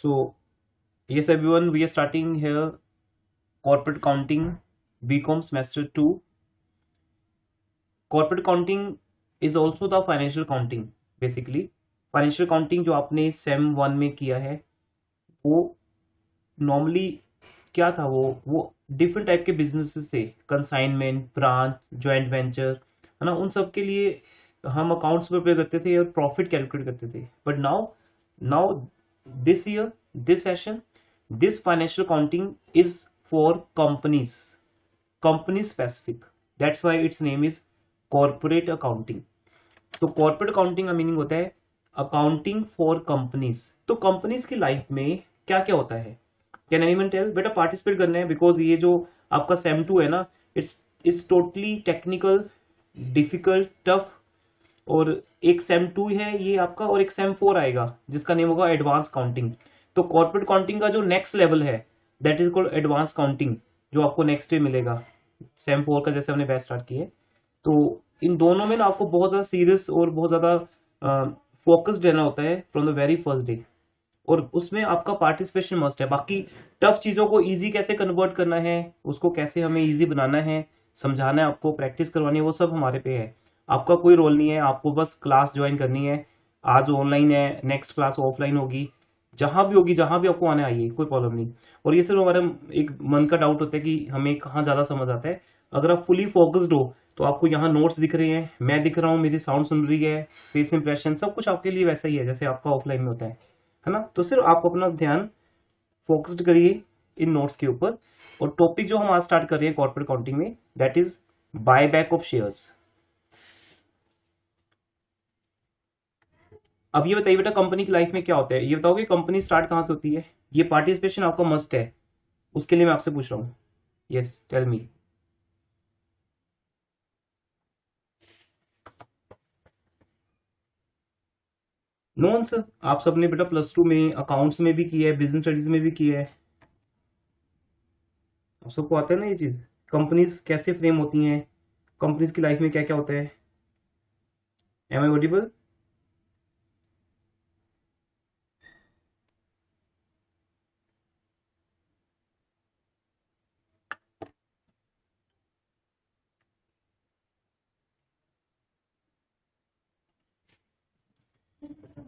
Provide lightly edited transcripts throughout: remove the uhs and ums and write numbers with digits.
So, yes, everyone, we are starting here corporate accounting BCom semester 2. Corporate accounting is also the financial accounting. Basically, financial accounting जो आपने same 1 में किया है वो normally क्या था, वो डिफरेंट टाइप के बिजनेसेस थे, कंसाइनमेंट, ब्रांच, जॉइंट वेंचर, है ना। उन सब के लिए हम अकाउंट्स प्रिपेयर करते थे और प्रॉफिट कैलकुलेट करते थे। But now now this year, this session, this financial accounting is for companies, company specific. That's why it's name is corporate accounting. तो कॉर्पोरेट अकाउंटिंग का मीनिंग होता है अकाउंटिंग फॉर कंपनीज। तो कंपनीज की life में क्या क्या होता है, कैन एनीवन टेल? बेटा पार्टिसिपेट करना है, बिकॉज ये जो आपका सेम 2 है ना, it's totally technical, difficult, tough. और एक सेम 2 है ये आपका, और एक सेम 4 आएगा जिसका नेम होगा एडवांस काउंटिंग। तो कॉर्पोरेट काउंटिंग का जो नेक्स्ट लेवल है that is called advance counting, जो आपको नेक्स्ट ईयर मिलेगा सेम 4 का, जैसे हमने बैच स्टार्ट किया है। तो इन दोनों में ना आपको बहुत ज्यादा सीरियस और बहुत ज्यादा फोकस्ड रहना होता है from the very first day, और उसमें आपका पार्टिसिपेशन मस्ट है। बाकी टफ चीजों को इजी कैसे कन्वर्ट करना है, उसको कैसे हमें इजी बनाना है, समझाना है आपको, प्रैक्टिस करवानी है, वो सब हमारे पे है। आपका कोई रोल नहीं है, आपको बस क्लास ज्वाइन करनी है। आज ऑनलाइन है, नेक्स्ट क्लास ऑफलाइन होगी, जहां भी होगी, जहां भी आपको आने आइए, कोई प्रॉब्लम नहीं। और ये सिर्फ हमारा एक मन का डाउट होता है कि हमें कहाँ ज्यादा समझ आता है। अगर आप फुली फोकस्ड हो तो आपको यहाँ नोट्स दिख रहे हैं, मैं दिख रहा हूँ, मेरी साउंड सुन रही है, फेस इंप्रेशन सब कुछ आपके लिए वैसा ही है जैसे आपका ऑफलाइन में होता है ना। तो सिर्फ आप अपना ध्यान फोकस्ड करिए इन नोट्स के ऊपर। और टॉपिक जो हम आज स्टार्ट कर रहे हैं कॉर्पोरेट अकाउंटिंग में, that is buy back of shares. अब ये बताइए बेटा, कंपनी की लाइफ में क्या होता है, ये बताओ कि कंपनी स्टार्ट कहाँ से होती है। ये पार्टिसिपेशन आपका मस्ट है, उसके लिए मैं आपसे पूछ रहा हूँ। Yes, tell me. No answer? आप सबने बेटा प्लस 2 में अकाउंट्स में भी किया है, बिजनेस स्टडीज में भी किया है, आप सबको आता है ना ये चीज। कंपनीज कैसे फ्रेम होती हैं, कंपनीज की लाइफ में क्या क्या होता है। Am I audible?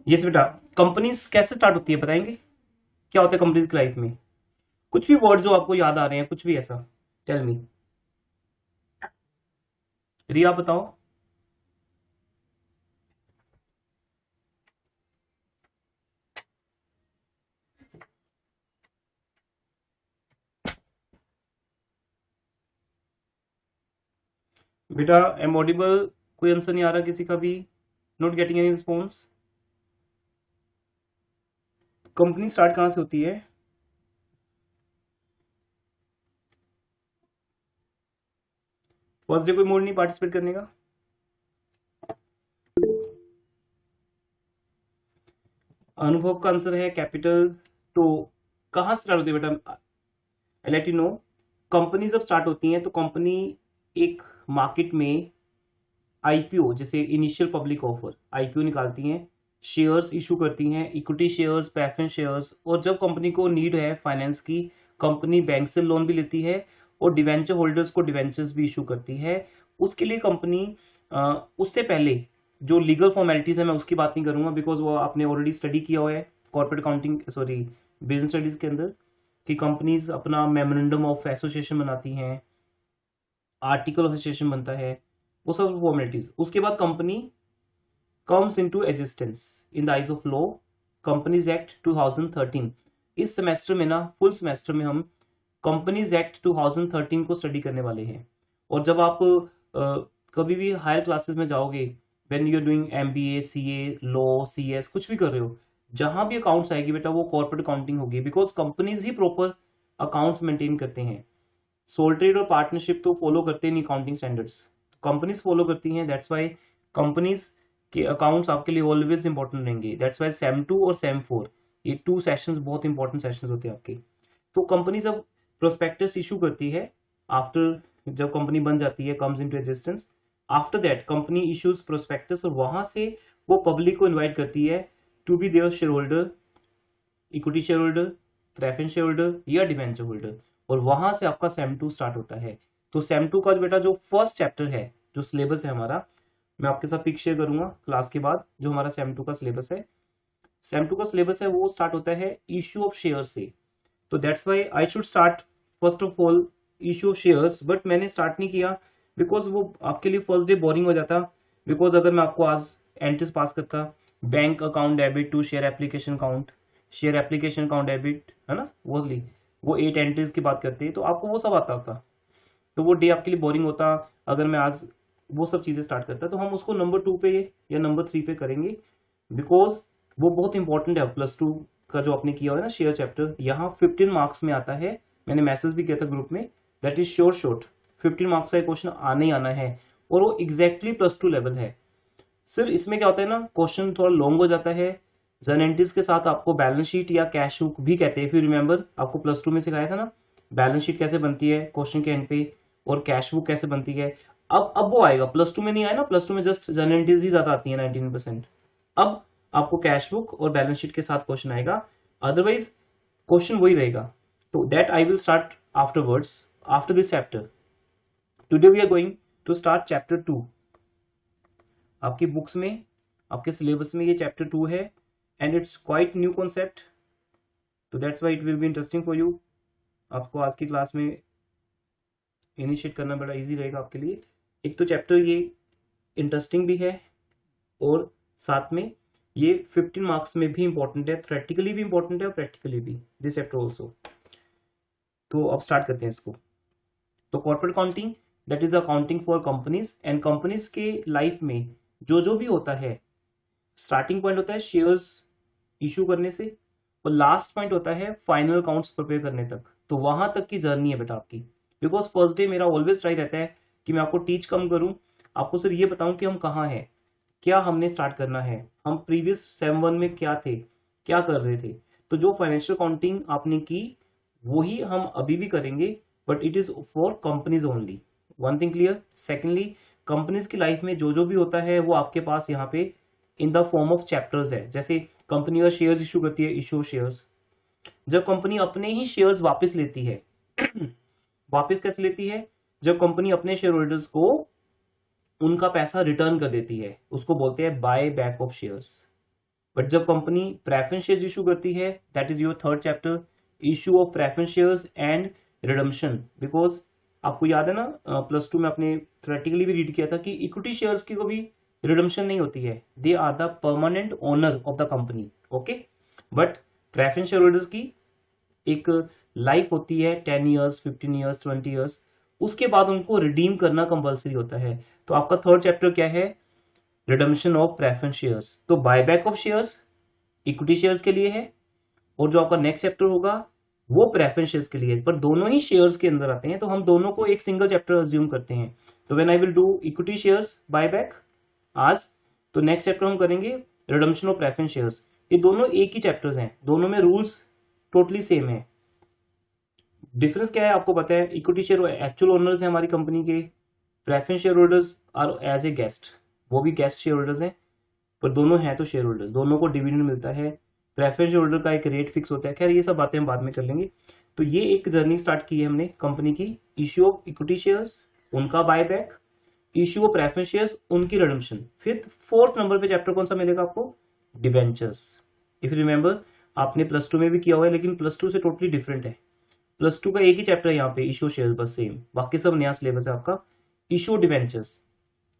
यस बेटा, कंपनीज कैसे स्टार्ट होती है बताएंगे, क्या होता है कंपनीज की लाइफ में? कुछ भी वर्ड जो आपको याद आ रहे हैं, कुछ भी ऐसा, टेल मी। रिया बताओ। बेटा एम ऑडिबल? कोई आंसर नहीं आ रहा किसी का भी? Not getting any response. Company start कहाँ से होती है? फर्स्ट डे कोई मूड नहीं पार्टिसिपेट करने का? अनुभव का आंसर है कैपिटल। तो कहाँ से स्टार्ट होती है बेटा? I let you know. Company जब स्टार्ट होती हैं तो कंपनी एक मार्केट में आईपीओ, जैसे इनिशियल पब्लिक ऑफर, आईपीओ निकालती हैं, शेयर्स इशू करती हैं, इक्विटी शेयर्स, प्रेफरेंस शेयर्स। और जब कंपनी को नीड है फाइनेंस की, कंपनी बैंक से लोन भी लेती है और डिवेंचर होल्डर्स को डिवेंचर्स भी इशू करती है। उसके लिए कंपनी उससे पहले जो लीगल फॉर्मेलिटीज है मैं उसकी बात नहीं करूंगा, बिकॉज वो आपने ऑलरेडी स्टडी किया हुआ है corporate accounting, sorry, business studies के अंदर, कि कंपनीज अपना मेमोरेंडम ऑफ एसोसिएशन बनाती हैं, आर्टिकल एसोसिएशन बनता है, वो सब फॉर्मेलिटीज। उसके बाद company comes into existence in the eyes of law, companies act 2013। इस सेमेस्टर में ना, फुल सेमेस्टर में हम कंपनीज एक्ट 2013 को स्टडी करने वाले हैं। और जब आप कभी भी हायर क्लासेस में जाओगे, when you are doing MBA, CA, law, CS, कुछ भी कर रहे हो, जहां भी अकाउंट्स आएगी बेटा वो कॉर्पोरेट अकाउंटिंग होगी, because companies he proper accounts maintain करते हैं। सोल ट्रेड और पार्टनरशिप तो फॉलो करते नहीं अकाउंटिंग स्टैंडर्ड्स, कंपनीज फॉलो करती हैं। दैट्स वाई कंपनीज के अकाउंट्स आपके लिए ऑलवेज इंपॉर्टेंट रहेंगे। दैट्स वाई सेम 2 और सेम 4, ये 2 सेशंस बहुत इंपॉर्टेंट सेशंस होते हैं आपके। तो कंपनी जब प्रोस्पेक्टस इशू करती है, आफ्टर, जब कंपनी बन जाती है, comes into existence, after that company issues prospectus, और वहां से वो पब्लिक को इनवाइट करती है to be their share holder equity share holder, preference share holder या डिवेंचर होल्डर, और वहां से आपका सेम 2 स्टार्ट होता है। तो सेम 2 का बेटा जो फर्स्ट चैप्टर है, जो सिलेबस है हमारा, मैं आपके साथ पिक शेयर करूंगा क्लास के बाद, जो हमारा सेम 2 का सिलेबस है। सेम 2 का सिलेबस है वो स्टार्ट होता है इश्यू ऑफ शेयर से। तो that's Y I should start first of all issue of shares, but मैंने स्टार्ट नहीं किया बिकॉज वो आपके लिए फर्स्ट डे बोरिंग हो जाता। बिकॉज अगर मैं आपको आज एंट्रीज पास करता, bank account debit to share application account, share application account debit, है ना, वो 8 एंट्रीज की बात करते हैं, तो आपको वो सब आता था, तो वो डे आपके लिए बोरिंग होता। अगर मैं आज वो सब चीजें स्टार्ट करता, तो हम उसको नंबर 2 पे या नंबर 3 पे करेंगे, बिकॉज वो बहुत इंपॉर्टेंट है। प्लस 2 का जो आपने किया हुआ है ना शेयर चैप्टर, यहाँ 15 मार्क्स में आता है। मैंने मैसेज भी किया था ग्रुप में, that is sure short 15 marks का क्वेश्चन आने ही आना है, और वो एग्जैक्टली +2 लेवल है। सिर्फ इसमें क्या होता है ना, क्वेश्चन थोड़ा लॉन्ग हो जाता है। जन एंट्रीज के साथ आपको बैलेंस शीट या कैश बुक भी कहते हैं, फिर रिमेंबर आपको +2 में सिखाया था ना, बैलेंस शीट कैसे बनती है क्वेश्चन के एंड पे, और कैश बुक कैसे बनती है। अब वो आएगा, +2 में नहीं आया ना, +2 में जस्ट जन एंट्रीज ही ज्यादा आती है 19%। अब आपको कैश बुक और बैलेंस शीट के साथ क्वेश्चन आएगा, अदरवाइज क्वेश्चन वही रहेगा। तो that I will start afterwards after this chapter. Today we are going to start chapter 2। आपकी बुक्स में, आपके सिलेबस में ये चैप्टर 2 है, and it's quite new concept, तो that's why it will be interesting for you. आपको आज की क्लास में इनिशिएट करना बड़ा इजी रहेगा आपके लिए। एक तो चैप्टर ये इंटरेस्टिंग भी है, और साथ में ये 15 मार्क्स में भी इंपॉर्टेंट है, थ्योरेटिकली भी इंपॉर्टेंट है और प्रैक्टिकली भी, दिस चैप्टर ऑल्सो। तो अब स्टार्ट करते हैं इसको। तो corporate accounting, that is accounting for companies, and companies के लाइफ में जो भी होता है, स्टार्टिंग पॉइंट होता है शेयर्स इशू करने से, और लास्ट पॉइंट होता है फाइनल अकाउंट्स प्रिपेयर करने तक। तो वहां तक की जर्नी है बेटा आपकी। बिकॉज फर्स्ट डे मेरा ऑलवेज ट्राई रहता है कि मैं आपको टीच कम करूं, आपको सिर्फ ये बताऊं कि हम कहाँ हैं, क्या हमने स्टार्ट करना है, हम प्रीवियस सेम 1 में क्या थे, क्या कर रहे थे। तो जो फाइनेंशियल अकाउंटिंग आपने की वही हम अभी भी करेंगे, but it is for companies only. One thing clear. Secondly, companies की लाइफ में जो भी होता है वो आपके पास यहाँ पे in the form of chapters है। जैसे कंपनी का शेयर्स इशू करती है, इशू शेयर्स। जब कंपनी अपने ही शेयर्स वापस लेती है वापस कैसे लेती है, जब कंपनी अपने शेयर होल्डर्स को उनका पैसा रिटर्न कर देती है, उसको बोलते हैं buy back of shares. But जब कंपनी प्रेफरेंस शेयर्स इशू करती है, that is your third chapter, issue of preference shares and redemption. Because आपको याद है ना, +2 में आपने थ्योरेटिकली भी रीड किया था कि इक्विटी शेयर्स की को भी रिडम्पशन नहीं होती है, they are the permanent owner of the company, okay. But preference share holders की एक लाइफ होती है 10 ईयर्स, 15 ईयर्स, 20 ईयर्स, उसके बाद उनको रिडीम करना कंपलसरी होता है। तो आपका थर्ड चैप्टर क्या है, रिडम्पशन ऑफ प्रेफरेंस शेयर्स। तो buyback of shares equity shares के लिए है, और जो आपका नेक्स्ट चैप्टर होगा वो प्रेफरेंस शेयर्स के लिए, पर दोनों ही शेयर्स के अंदर आते हैं, तो हम दोनों को एक सिंगल चैप्टर अज्यूम करते हैं। तो when I will do equity shares buyback आज, तो नेक्स्ट चैप्टर हम करेंगे रिडम्पशन ऑफ प्रेफरेंस शेयर्स। ये दोनों एक ही चैप्टर्स हैं, दोनों में रूल्स टोटली सेम है। डिफरेंस क्या है आपको पता है, इक्विटी शेयर एक्चुअल ओनर्स हैं हमारी कंपनी के, preference share holders are as a guest, वो भी गेस्ट शेयर होल्डर्स हैं, पर दोनों हैं तो शेयर होल्डर्स, दोनों को डिविडेंड मिलता है, प्रेफरेंस शेयर होल्डर का एक रेट फिक्स होता है। खैर ये सब बातें हम बाद में कर लेंगे। तो ये एक जर्नी स्टार्ट की है हमने कंपनी की, इश्यू ऑफ इक्विटी शेयर्स, उनका buyback, issue of preference shares, उनकी रिडम्पशन। फिर फोर्थ नंबर पे चैप्टर कौन सा मिलेगा आपको, डिबेंचर्स। इफ यू रिमेंबर आपने +2 में भी किया हुआ है, लेकिन +2 से टोटली डिफरेंट है। +2 का एक ही चैप्टर है यहाँ पे, इशू शेयर, बस सेम, बाकी सब नया सिलेबस है आपका। Issue debentures,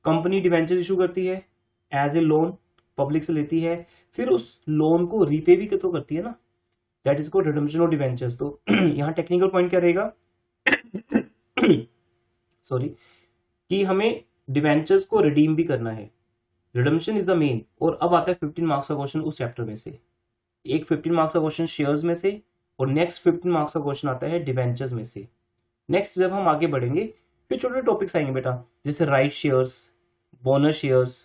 company debentures issue करती है एज ए लोन, पब्लिक से लेती है, फिर उस लोन को रीपे भी तो करती है ना, that is called redemption of debentures. तो यहाँ टेक्निकल पॉइंट क्या रहेगा सॉरी, कि हमें डिवेंचर्स को रिडीम भी करना है, रिडम्पशन इज द मेन। और अब आता है 15 मार्क्स का क्वेश्चन उस चैप्टर में से, एक 15 मार्क्स का क्वेश्चन शेयर्स में से, और नेक्स्ट 15 मार्क्स का क्वेश्चन आता है डिवेंचर्स में से। नेक्स्ट जब हम आगे बढ़ेंगे फिर छोटे टॉपिक्स आएंगे बेटा, जैसे right shares, bonus shares,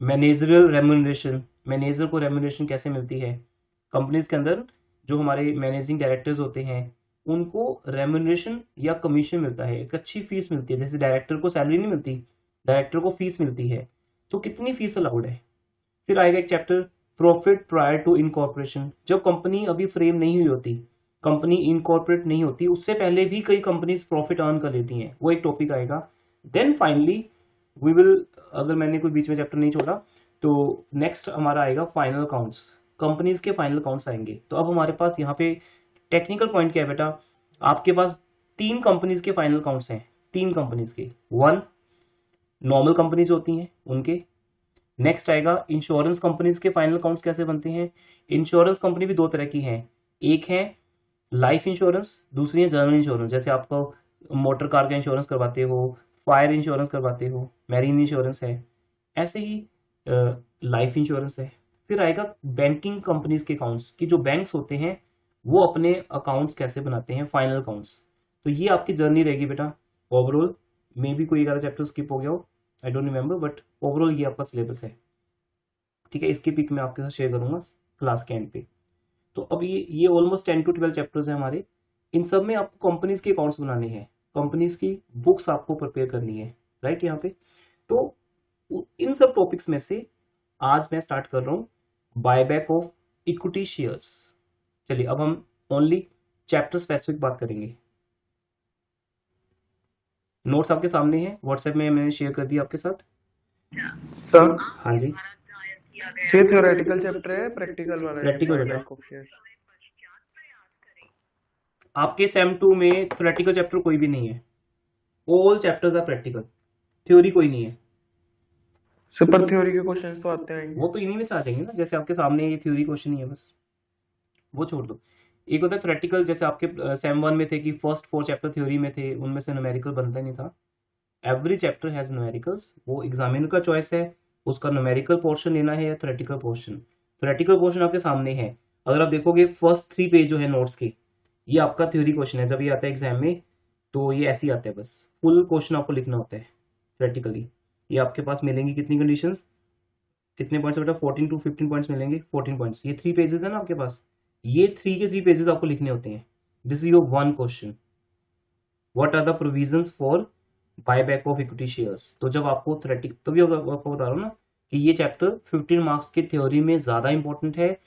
managerial remuneration, manager को रेम्यूनरेशन कैसे मिलती है कंपनीज के अंदर, जो हमारे मैनेजिंग डायरेक्टर्स होते हैं उनको रेम्यूनरेशन या कमीशन मिलता है, एक अच्छी फीस मिलती है। जैसे डायरेक्टर को सैलरी नहीं मिलती, डायरेक्टर को फीस मिलती है, तो कितनी फीस अलाउड है। फिर आएगा एक chapter profit prior to incorporation, जब कंपनी अभी फ्रेम नहीं हुई होती, कंपनी इनकॉर्पोरेट नहीं होती, उससे पहले भी कई कंपनीज प्रॉफिट अर्न कर लेती हैं, वो एक टॉपिक आएगा। देन फाइनली वी विल, अगर मैंने कोई बीच में चैप्टर नहीं छोड़ा तो नेक्स्ट हमारा आएगा फाइनल अकाउंट्स, कंपनीज के फाइनल अकाउंट्स आएंगे। तो अब हमारे पास यहाँ पे टेक्निकल पॉइंट क्या है बेटा, आपके पास 3 कंपनीज के फाइनल अकाउंट्स हैं, 3 कंपनीज के। 1 नॉर्मल कंपनीज होती हैं उनके। नेक्स्ट आएगा इंश्योरेंस कंपनीज के फाइनल अकाउंट्स कैसे बनते हैं। इंश्योरेंस कंपनी भी 2 तरह की हैं, एक है लाइफ इंश्योरेंस, दूसरी है जनरल इंश्योरेंस। जैसे आपको मोटर कार का इंश्योरेंस करवाते हो, फायर इंश्योरेंस करवाते हो, मैरीन इंश्योरेंस है, ऐसे ही लाइफ इंश्योरेंस है। फिर आएगा बैंकिंग कंपनीज के अकाउंट्स, कि जो बैंक्स होते हैं वो अपने अकाउंट्स कैसे बनाते हैं, फाइनल अकाउंट्स। तो ये आपकी जर्नी रहेगी बेटा ओवरऑल। मे भी कोई 11 चैप्टर स्किप हो गया हो, I don't remember, but overall ये आपका सिलेबस है। ठीक है, इसकी पिक मैं आपके साथ शेयर करूंगा क्लास के एंड पे। तो अब ये ऑलमोस्ट 10 to 12 चैप्टर्स हैं हमारे। इन सब में आपको कंपनीज के अकाउंट्स बनाने हैं, कंपनीज की बुक्स आपको प्रिपेयर करनी है, राइट। यहाँ पे तो इन सब टॉपिक्स में से आज मैं स्टार्ट कर रहा हूँ बायबैक ऑफ इक्विटी शेयर्स। चलिए अब हम ओनली चैप्टर स्पेसिफिक बात करेंगे। नोट्स आपके सामने हैं, व्हाट्सएप में मैंने शेयर कर दिया आपके साथ। सर हाँ जी, ये थ्योरेटिकल चैप्टर है, प्रैक्टिकल वाला है प्रैक्टिकल बेटा। Buyback of shares. आपके सेम 2 में थ्योरेटिकल चैप्टर कोई भी नहीं है, all chapters are practical, theory कोई नहीं है। सुपर थ्योरी के क्वेश्चंस तो आते हैं। वो तो इन्हीं में से आ जाएंगे ना, जैसे आपके सामने ये थ्योरी क्वेश्चन ही है बस, वो छोड़ दो। एक होता है थ्योरेटिकल, जैसे आपके सेम 1 में थे कि फर्स्ट 4 चैप्टर थ्योरी में थे, उनमें से न्यूमेरिकल बनता नहीं था। एवरी चैप्टर हैज न्यूमेरिकल्स, वो एग्जामिनर का चॉइस है उसका न्यूमेरिकल पोर्शन लेना है या थ्योरेटिकल पोर्शन। थ्योरेटिकल पोर्शन आपके सामने है, अगर आप देखोगे फर्स्ट 3 पेज जो है नोट्स के, ये आपका थ्योरी क्वेश्चन है। जब ये आता है एग्जाम में तो ये ऐसे ही आता है, बस फुल क्वेश्चन आपको लिखना होता है थ्योरेटिकली। ये आपके पास मिलेंगी कितनी कंडीशंस, कितने पॉइंट्स बेटा, 14 to 15 पॉइंट्स मिलेंगे, 14 पॉइंट्स। ये 3 पेजेस है ना आपके पास, ये 3 के 3 पेजेस आपको लिखने होते हैं। This is your 1 question, what are the provisions for buyback of equity shares. तो जब आपको थ्योरेटिक, तभी आपको बता रहा हूँ ना कि ये चैप्टर 15 मार्क्स के थ्योरी में ज्यादा इंपॉर्टेंट है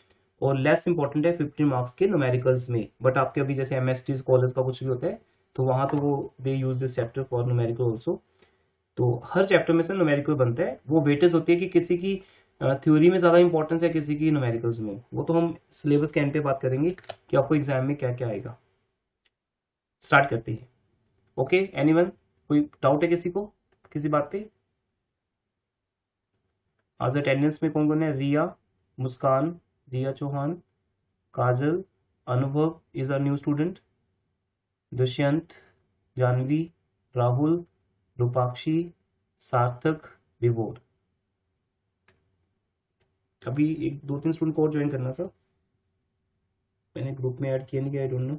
और लेस इंपॉर्टेंट है 15 मार्क्स के न्यूमेरिकल्स में। बट आपके अभी जैसे एमएसटी कॉलेज का कुछ भी होता है तो वहां तो वो they use this chapter for numerical also. तो हर चैप्टर में से न्यूमेरिकल बनता है, वो वेटेज होती है कि किसी की थ्योरी में ज्यादा इंपॉर्टेंस है, किसी की न्यूमेरिकल्स में। वो तो हम सिलेबस के एंड पे बात करेंगे कि आपको एग्जाम में क्या क्या आएगा। स्टार्ट करते हैं। ओके एनीवन, कोई डाउट है किसी को किसी बात पे। आज अटेंडेंस में कौन कौन है, रिया, मुस्कान, रिया Chauhan, Kajal, Anubhav is a new student, Dushyant, Janvi, Rahul, Rupakshi, Sarthak, Vibhor. अभी 1 2 3 स्टूडेंट को और ज्वाइन करना था, मैंने ग्रुप में ऐड किया नहीं किया, आई डोंट नो।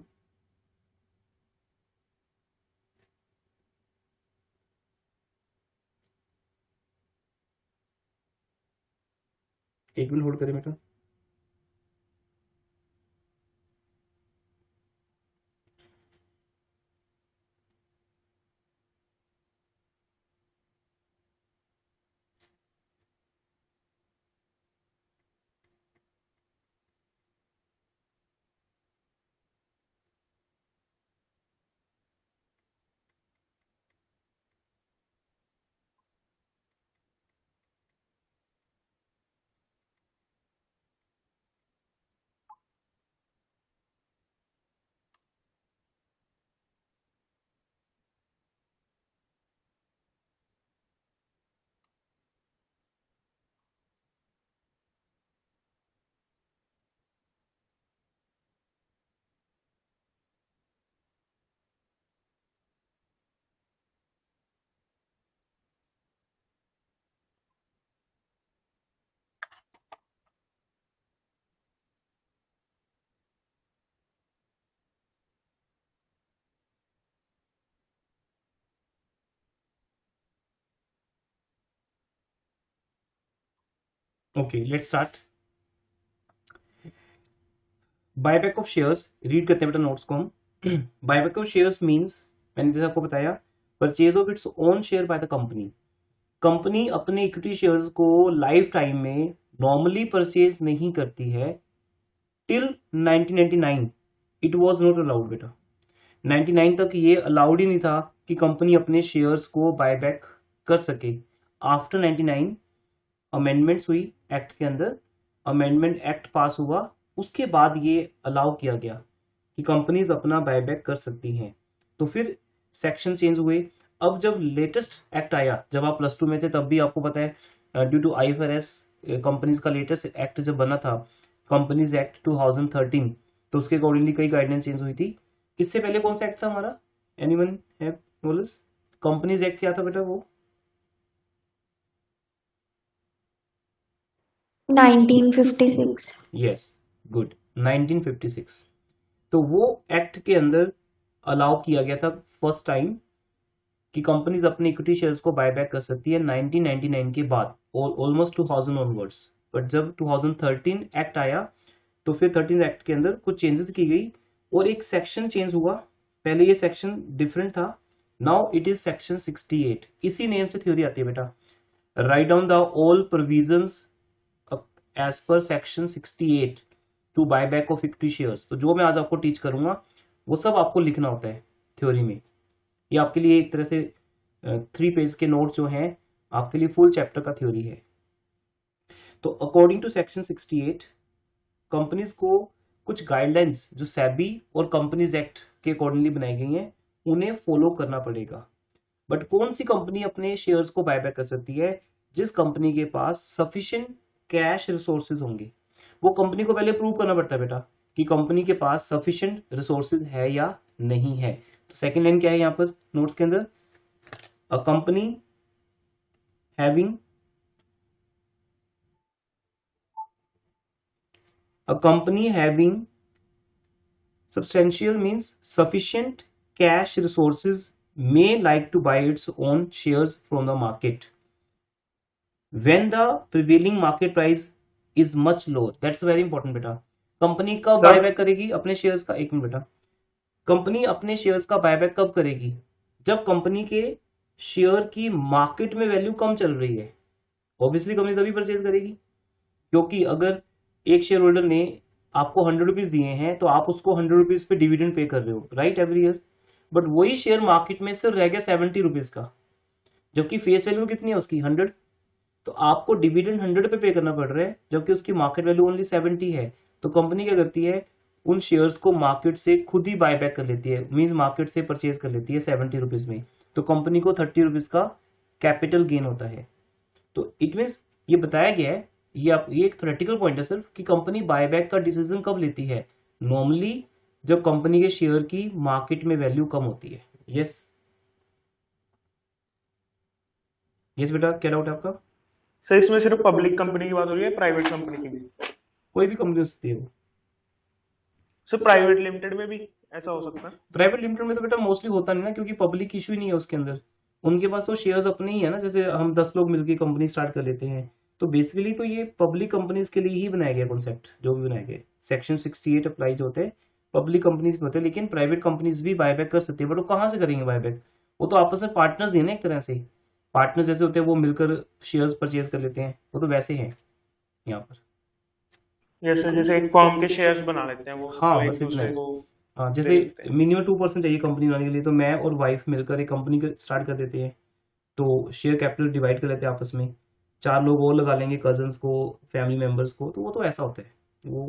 एक मिनट होल्ड करें बेटा। Okay let's start. Buyback of shares, read करते हैं बेटा नोट्स को हम। बायबैक ऑफ शेयर्स मींस, मैंने जैसे आपको बताया, purchase of its own share by the company. Company अपने इक्विटी शेयर्स को लाइफ टाइम में नॉर्मली परचेज नहीं करती है till 1999। It was not allowed बेटा, 99 तक ये अलाउड ही नहीं था कि कंपनी अपने शेयर्स को बायबैक कर सके। आफ्टर 99 अमेंडमेंट्स हुई एक्ट के अंदर, अमेंडमेंट एक्ट पास हुआ, उसके बाद ये अलाउ किया गया कि कंपनीज अपना बायबैक कर सकती हैं। तो फिर सेक्शन चेंज हुए। अब जब लेटेस्ट एक्ट आया, जब आप प्लस 2 में थे तब भी आपको पता है, ड्यू टू IFRS कंपनीज का लेटेस्ट एक्ट जब बना था, कंपनीज एक्ट 2013, तो उसके अकॉर्डिंगली कई गाइडलाइन चेंज हुई थी। इससे पहले कौन सा एक्ट था हमारा? Anyone have knowledge? Companies act क्या था बेटा वो? 1956। Yes, good, 1956। तो वो एक्ट के अंदर अलाउ किया गया था फर्स्ट टाइम कि कंपनीज अपने इक्विटी शेयर्स को बायबैक कर सकती है 1999 के बाद, ऑलमोस्ट 2000 ऑनवर्ड्स। बट जब 2013 एक्ट आया तो फिर 13 एक्ट के अंदर कुछ चेंजेस की गई और एक सेक्शन चेंज हुआ। पहले ये सेक्शन डिफरेंट था, नाउ इट इज सेक्शन 68। इसी नेम से थ्योरी आती है बेटा। Right down the all provisions as per section 68 to buyback of equity shares. तो जो मैं आज आपको टीच करूंगा वो सब आपको लिखना होता है थ्योरी में। ये आपके लिए एक तरह से 3 पेज के नोट जो हैं आपके लिए फुल चैप्टर का थ्योरी है। तो अकॉर्डिंग टू सेक्शन 68 कंपनीज को कुछ गाइडलाइंस जो सेबी और कंपनीज एक्ट के अकॉर्डिंगली बनाई गई हैं उन्हें फॉलो करना पड़ेगा। बट कौन सी कंपनी अपने शेयर्स को बायबैक कर सकती है? जिस कंपनी के पास सफिशिएंट कैश रिसोर्सेज होंगे। वो कंपनी को पहले प्रूव करना पड़ता है बेटा कि कंपनी के पास सफिशिएंट रिसोर्सेज है या नहीं है। तो सेकंड लाइन क्या है यहाँ पर नोट्स के अंदर? A company having substantial means sufficient cash resources may like to buy its own shares from the market when the prevailing market price is much low। that's very important बेटा। Company कब buyback करेगी अपने shares का? एक minute बेटा। Company अपने shares का buyback कब करेगी? जब कंपनी के शेयर की मार्केट में वैल्यू कम चल रही है। ऑब्वियसली कंपनी तभी परचेज करेगी, क्योंकि अगर एक शेयर होल्डर ने आपको 100 रुपीज दिए हैं तो आप उसको 100 रुपीज पे डिविडेंड पे कर रहे हो, राइट, एवरी ईयर। बट वही शेयर मार्केट में सिर्फ रह गया 70 रुपीज का, जबकि फेस वैल्यू कितनी है उसकी? 100। तो आपको डिविडेंड 100 पे करना पड़ रहा है जबकि उसकी मार्केट वैल्यू ओनली 70 है। तो कंपनी क्या करती है? उन शेयर्स को मार्केट से खुद ही बायबैक कर लेती है, मीन्स मार्केट से परचेज कर लेती है 70 रुपीज में। तो कंपनी को 30 रुपीज का कैपिटल गेन होता है। तो इट मीन्स ये बताया गया है, ये एक थ्योरेटिकल पॉइंट है सिर्फ, कि कंपनी बायबैक का डिसीजन कब लेती है? नॉर्मली जब कंपनी के शेयर की मार्केट में वैल्यू कम होती है। यस यस बेटा, क्या डाउट है आपका? सर इसमें सिर्फ पब्लिक कंपनी की बात हो रही है, प्राइवेट कंपनी की भी? कोई भी कंपनी हो सकती है वो। सर प्राइवेट लिमिटेड में भी ऐसा हो सकता है? प्राइवेट लिमिटेड में तो बेटा मोस्टली होता नहीं ना, क्योंकि पब्लिक इशू ही नहीं है उसके अंदर। उनके पास तो शेयर्स अपने ही है ना, जैसे हम 10 लोग मिलकर कंपनी स्टार्ट कर लेते हैं। तो बेसिकली तो ये पब्लिक कंपनीज के लिए ही बनाया गया कॉन्सेप्ट, जो भी बनाया गया। सेक्शन 68 अप्लाई जो होते हैं पब्लिक कंपनीज पे होते हैं, लेकिन प्राइवेट कंपनीज भी बायबैक कर सकती है। बट वो कहाँ से करेंगे बायबैक? वो तो आपस में पार्टनर्स ही है ना, एक तरह से पार्टनर्स जैसे होते हैं, वो मिलकर शेयर्स परचेज कर लेते हैं, वो तो वैसे हैं यहाँ पर। जैसे जैसे एक फर्म के शेयर्स बना लेते हैं वो, हाँ, तो एक बस इतना दूसरे है। को हाँ, दे जैसे देते हैं। मिनिमम 2% चाहिए कंपनी बनाने के लिए, तो मैं और वाइफ मिलकर एक कंपनी स्टार्ट कर देते हैं। तो शेयर कैपिटल डिवाइड कर लेते हैं आपस में, 4 लोग और लगा लेंगे, कजन्स को, फैमिली मेंबर्स को। तो वो तो ऐसा होता है। वो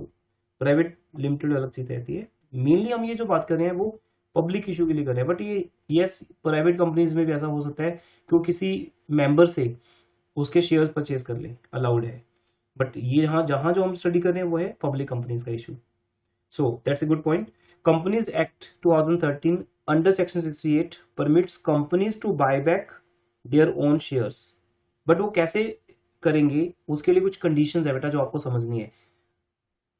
प्राइवेट लिमिटेड अलग चीज रहती है। मेनली हम ये जो बात कर रहे हैं वो पब्लिक इशू के लिए कर रहे हैं। बट ये यस, प्राइवेट कंपनीज में भी ऐसा हो सकता है कि वो किसी मेंबर से उसके शेयर परचेज कर ले, अलाउड है। बट ये यहाँ जहाँ जो हम स्टडी कर रहे हैं वो है पब्लिक कंपनीज का issue. So that's a good point. Companies Act 2013 under Section 68 permits companies to buy back their own shares. But वो कैसे करेंगे? उसके लिए कुछ कंडीशंस है बेटा जो आपको समझनी है।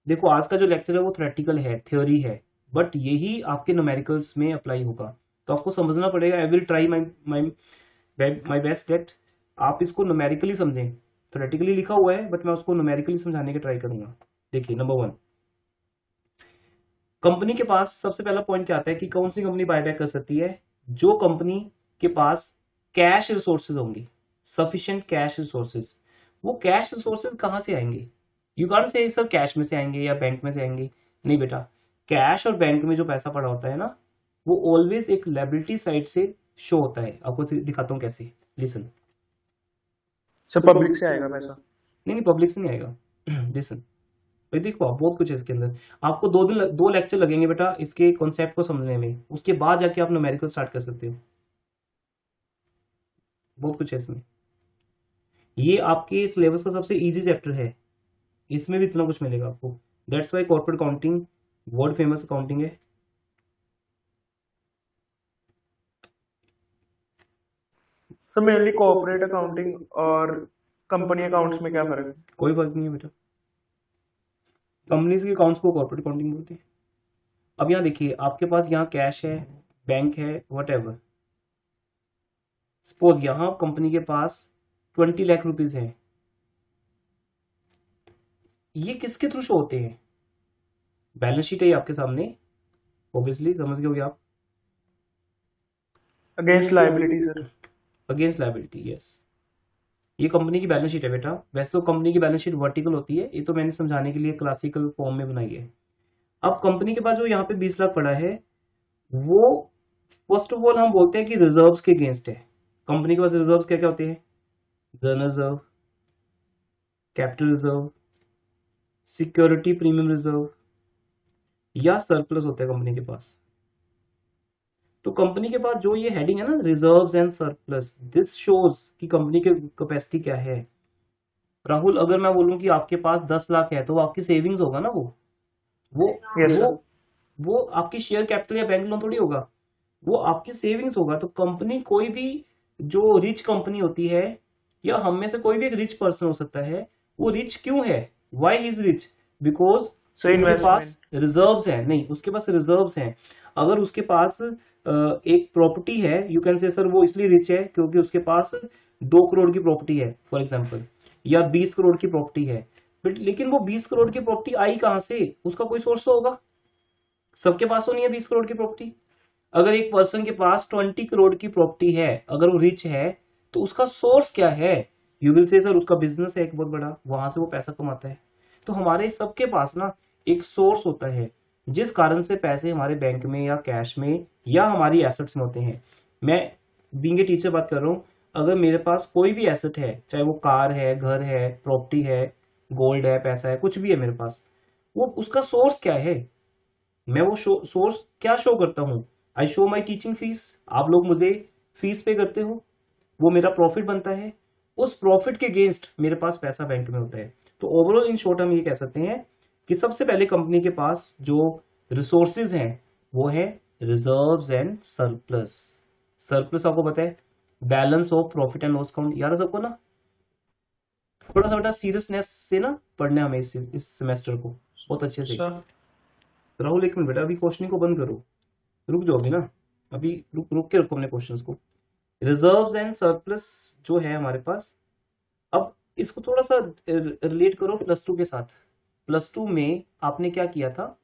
देखो आज का जो लेक्चर है वो थ्योरेटिकल है, थ्योरी है, बट यही आपके न्यूमेरिकल्स में अप्लाई होगा। तो आपको समझना पड़ेगा। I will try my best that आप इसको न्यूमेरिकली समझें। थ्योरेटिकली लिखा हुआ है बट मैं उसको न्यूमेरिकली समझाने की ट्राई करूंगा। देखिए, नंबर 1, कंपनी के पास सबसे पहला पॉइंट क्या आता है कि कौन सी कंपनी बायबैक कर सकती है? जो कंपनी के पास कैश रिसोर्सेज होंगे। Sufficient cash resources. वो कैश रिसोर्सेज कहाँ से आएंगे? You can't say sir cash में से आएंगे या बैंक में से आएंगे। नहीं बेटा, कैश और बैंक में जो पैसा पड़ा होता है ना, वो ऑलवेज एक लायबिलिटी साइड से शो होता है। आपको दिखाता हूँ कैसे, लिसन। सर पब्लिक से आएगा पैसा? नहीं नहीं, पब्लिक से नहीं आएगा। लिसन, देखो आप, बहुत कुछ है इसके अंदर। आपको 2 लेक्चर लगेंगे बेटा इसके कॉन्सेप्ट को समझने में, उसके बाद जाके आप न्यूमेरिकल स्टार्ट कर सकते हो। बहुत कुछ है इसमें। ये आपके सिलेबस का सबसे इजी चैप्टर है, इसमें भी इतना कुछ मिलेगा आपको। That's why corporate accounting world famous accounting है। सर मेनली कॉर्पोरेट अकाउंटिंग और कंपनी अकाउंट्स में क्या फर्क है? कोई फर्क नहीं है बेटा, कंपनीज के अकाउंट्स को कॉर्पोरेट अकाउंटिंग बोलते हैं। अब यहाँ देखिए, आपके पास यहाँ कैश है, बैंक है, वट एवर। सपोज यहाँ कंपनी के पास 20 लाख रुपीज है। ये किसके थ्रू शो होते हैं? बैलेंस शीट है ये आपके सामने, ऑब्वियसली समझ गए होगे आप। Against liability sir. Against liability, yes. ये कंपनी की बैलेंस शीट है बेटा। वैसे तो कंपनी की बैलेंस शीट वर्टिकल होती है, ये तो मैंने समझाने के लिए क्लासिकल फॉर्म में बनाई है। अब कंपनी के पास जो यहाँ पे 20 लाख पड़ा है, वो फर्स्ट ऑफ ऑल हम बोलते हैं कि रिजर्व्स के अगेंस्ट है। कंपनी के पास रिजर्व्स क्या क्या होते हैं? General reserve, capital reserve, security premium reserve या सरप्लस होता है कंपनी के पास। तो कंपनी के पास जो ये हेडिंग है ना, reserves and surplus, this shows कि कंपनी की कैपेसिटी क्या है। राहुल, अगर मैं बोलूं कि आपके पास 10 लाख है, तो वो आपकी सेविंग्स होगा ना। वो यस वो सर। वो आपकी शेयर कैपिटल या बैंक लोन थोड़ी होगा, वो आपकी सेविंग्स होगा। तो कंपनी, कोई भी जो रिच कंपनी होती है, या हम में से कोई भी एक रिच पर्सन हो सकता है, वो रिच क्यों है? Why he is rich? Because sir उसके पास इन्वेस्टमेंट। रिजर्व्स हैं। नहीं, उसके पास रिजर्व्स हैं। अगर उसके पास एक प्रॉपर्टी है, यू कैन से सर वो इसलिए रिच है क्योंकि उसके पास 2 करोड़ की प्रॉपर्टी है फॉर एग्जाम्पल, या 20 करोड़ की प्रॉपर्टी है। बट लेकिन वो 20 करोड़ की प्रॉपर्टी आई कहां से? उसका कोई सोर्स तो होगा। सबके पास तो नहीं है 20 करोड़ की प्रॉपर्टी। अगर एक पर्सन के पास 20 करोड़ की प्रॉपर्टी है, अगर वो रिच है, तो उसका सोर्स क्या है? यू विल से सर उसका बिजनेस है एक बहुत बड़ा, वहां से वो पैसा कमाता है। तो हमारे सबके पास ना एक सोर्स होता है, जिस कारण से पैसे हमारे बैंक में या कैश में या हमारी एसेट्स में होते हैं। मैं बीइंग ए टीचर बात कर रहा हूं। अगर मेरे पास कोई भी एसेट है, चाहे वो कार है, घर है, प्रॉपर्टी है, गोल्ड है, पैसा है, कुछ भी है मेरे पास, वो उसका सोर्स क्या है? मैं वो सोर्स क्या शो करता हूं? I show my teaching fees. आप लोग मुझे फीस पे करते हो, वो मेरा प्रॉफिट बनता है। उस प्रॉफिट के अगेंस्ट मेरे पास पैसा बैंक में होता है। तो ओवरऑल इन शॉर्ट हम ये कह सकते हैं कि सबसे पहले कंपनी के पास जो रिसोर्सेज हैं, वो है रिजर्व्स एंड सरप्लस। सरप्लस आपको पता है, balance of profit and loss account. याद है सबको ना? थोड़ा सा बेटा सीरियसनेस से ना पढ़ना हमें इस सेमेस्टर को बहुत अच्छे से। सर राहुल एक मिनट बेटा, अभी क्वेश्चन को बंद करो, रुक जाओ अभी ना, अभी रुक रुक के रखो अपने क्वेश्चंस को। रिजर्व्स एंड सरप्लस जो है हमारे पास, अब इसको थोड़ा सा रिलेट करो +2 के साथ। +2 में आपने क्या किया था?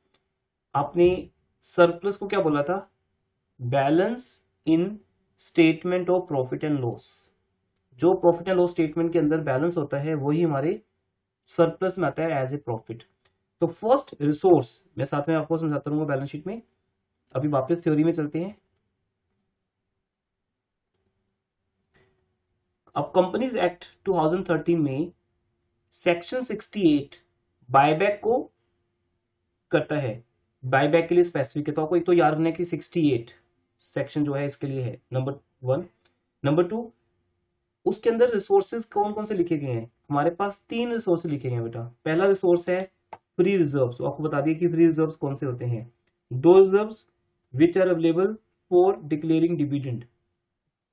आपने सरप्लस को क्या बोला था? Balance in statement of profit and loss. जो प्रॉफिट एंड लॉस स्टेटमेंट के अंदर बैलेंस होता है, वही हमारे सरप्लस में आता है एज ए प्रॉफिट। तो फर्स्ट रिसोर्स मैं साथ में आपको समझाता रहूंगा बैलेंस शीट में। अभी वापस थ्योरी में चलते हैं। अब कंपनीज एक्ट 2013 में सेक्शन 68 बायबैक को करता है। बायबैक के लिए स्पेसिफिक है, तो आपको एक तो याद रखना है कि 68 सेक्शन जो है इसके लिए है, नंबर 1। नंबर 2, उसके अंदर रिसोर्सेज कौन कौन से लिखे गए हैं? हमारे पास 3 रिसोर्सेज लिखे गए हैं बेटा। पहला रिसोर्स है फ्री रिजर्व्स। तो आपको बता दिया कि फ्री रिजर्व्स कौन से होते हैं। 2 reserves which are available for declaring dividend.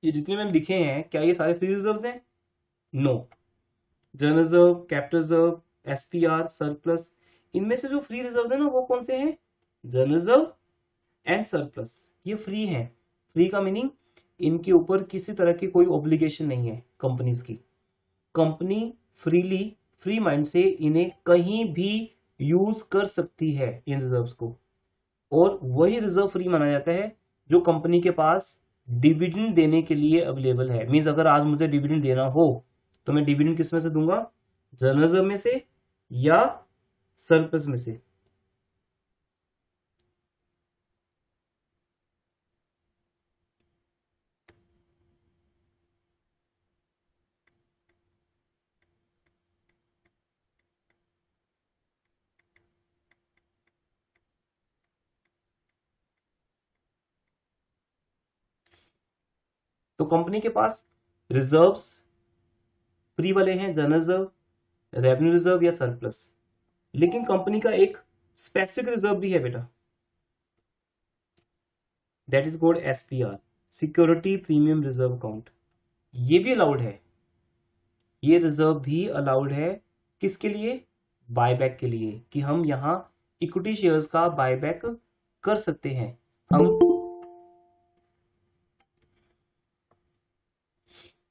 ये जितने मैंने लिखे हैं, क्या ये सारे फ्री रिजर्व्स हैं? No. General reserve, capital reserve, SPR, surplus, इनमें से जो फ्री रिजर्व है ना, वो कौन से हैं? General reserve and surplus. ये फ्री हैं। फ्री का मीनिंग, इनके ऊपर किसी तरह की कोई ऑब्लिगेशन नहीं है कंपनीज की। कंपनी फ्रीली, फ्री माइंड से इन्हें कहीं भी यूज कर सकती है इन रिजर्व्स को। और वही रिजर्व फ्री माना जाता है जो कंपनी के पास डिविडेंड देने के लिए अवेलेबल है। मीन्स अगर आज मुझे डिविडेंड देना हो तो मैं डिविडेंड किस में से दूंगा, जनरल रिजर्व में से या सरप्लस में से। तो कंपनी के पास रिजर्व्स फ्री वाले हैं, जनरल रिजर्व, रेवेन्यू रिजर्व या सरप्लस। लेकिन कंपनी का एक स्पेसिफिक रिजर्व भी है बेटा, that is called SPR, security premium reserve account. ये भी अलाउड है, ये रिजर्व भी अलाउड है। किसके लिए, बायबैक के लिए, कि हम यहां इक्विटी शेयर्स का बायबैक कर सकते हैं। हम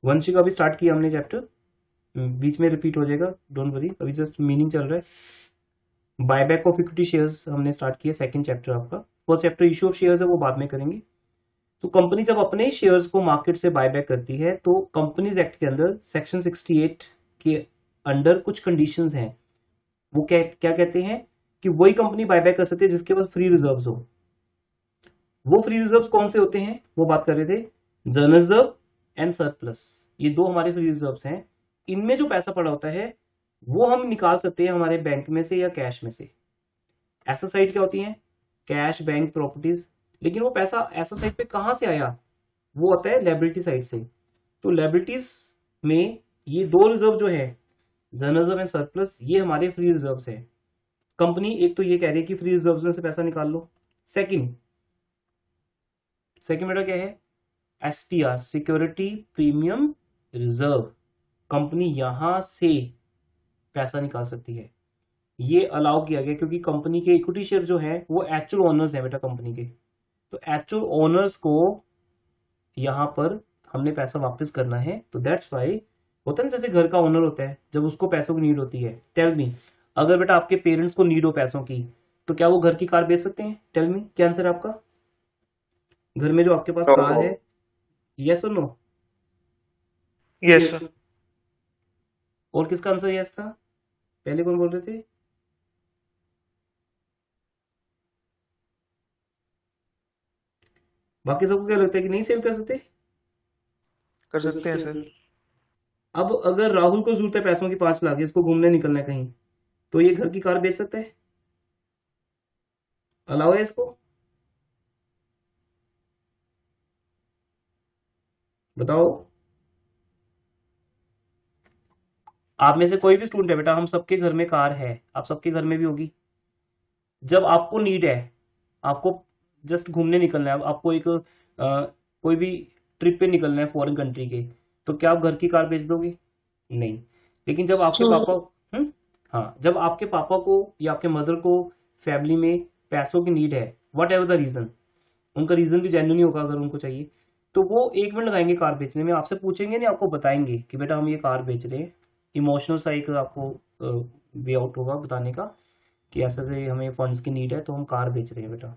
वंश का भी स्टार्ट किया हमने चैप्टर, बीच में रिपीट हो जाएगा, डोंट वरी, अभी जस्ट मीनिंग चल रहा है। बायबैक ऑफ इक्विटी शेयर्स हमने स्टार्ट किया, सेकंड चैप्टर आपका। First chapter issue of shares है, वो बाद में करेंगे। तो कंपनी जब अपने शेयर्स को मार्केट से बायबैक करती है तो कंपनीज एक्ट के अंदर सेक्शन 68 के अंडर कुछ कंडीशंस हैं। वो क्या कहते हैं कि वही कंपनी बायबैक कर सकती है जिसके पास फ्री रिजर्व्स हो। वो फ्री रिजर्व्स कौन से होते हैं, वो बात कर रहे थे, जनरल रिजर्व एंड सरप्लस, ये दो हमारे फ्री रिजर्व्स हैं। इनमें जो पैसा पड़ा होता है वो हम निकाल सकते हैं हमारे बैंक में से या कैश में से। एसेट साइड क्या होती है, कैश, बैंक, प्रॉपर्टीज। लेकिन वो पैसा एसेट साइड पे कहां से आया, वो आता है लायबिलिटी साइड से। तो लायबिलिटीज में ये दो रिजर्व जो है, जनरल रिजर्व एंड सरप्लस, ये हमारे फ्री रिजर्व्स है। कंपनी एक तो ये कह रही है कि फ्री रिजर्व्स में से पैसा निकाल लो। सेकंड बेटा क्या है, SPR, security premium reserve, company यहां से पैसा निकाल सकती है। ये अलाउ किया गया क्योंकि कंपनी के इक्विटी शेयर जो है वो एक्चुअल ओनर्स है बेटा कंपनी के। तो एक्चुअल ओनर्स को यहां पर हमने पैसा वापस करना है। तो दैट्स वाई, होता है ना जैसे घर का ओनर होता है, जब उसको पैसों की नीड होती है, टेल मी, अगर बेटा आपके पेरेंट्स को नीड हो पैसों की, तो क्या वो घर की कार बेच सकते हैं? टेल मी, क्या आंसर है आपका? घर में जो आपके पास कार है, यस और नो? Yes sir. और किसका आंसर यस था? पहले कौन बोल रहे थे? बाकी सबको क्या लगता है कि नहीं सेल कर सकते? कर सकते हैं सर। अब अगर राहुल को जरूरत है पैसों की 5 लाख, इसको घूमने निकलना है कहीं, तो ये घर की कार बेच सकता है? अलाउ है इसको? बताओ। आप में से कोई भी स्टूडेंट है बेटा, हम सबके घर में कार है, आप सबके घर में भी होगी। जब आपको नीड है, आपको जस्ट घूमने निकलना है, आपको एक कोई भी ट्रिप पे निकलना है फॉरेन कंट्री के, तो क्या आप घर की कार बेच दोगे? नहीं। लेकिन जब आपके No, पापा, sir. हाँ, जब आपके पापा को या आपके मदर को फैमिली में पैसों की नीड है, वट एवर द रीजन, उनका रीजन भी जेन्युइन होगा अगर उनको चाहिए, तो वो 1 मिनट लगाएंगे कार बेचने में, आपसे पूछेंगे नहीं, आपको बताएंगे कि बेटा हम ये कार बेच रहे हैं। इमोशनल सा एक आपको वे आउट होगा बताने का कि ऐसे से हमें फंड्स की नीड है तो हम कार बेच रहे हैं बेटा।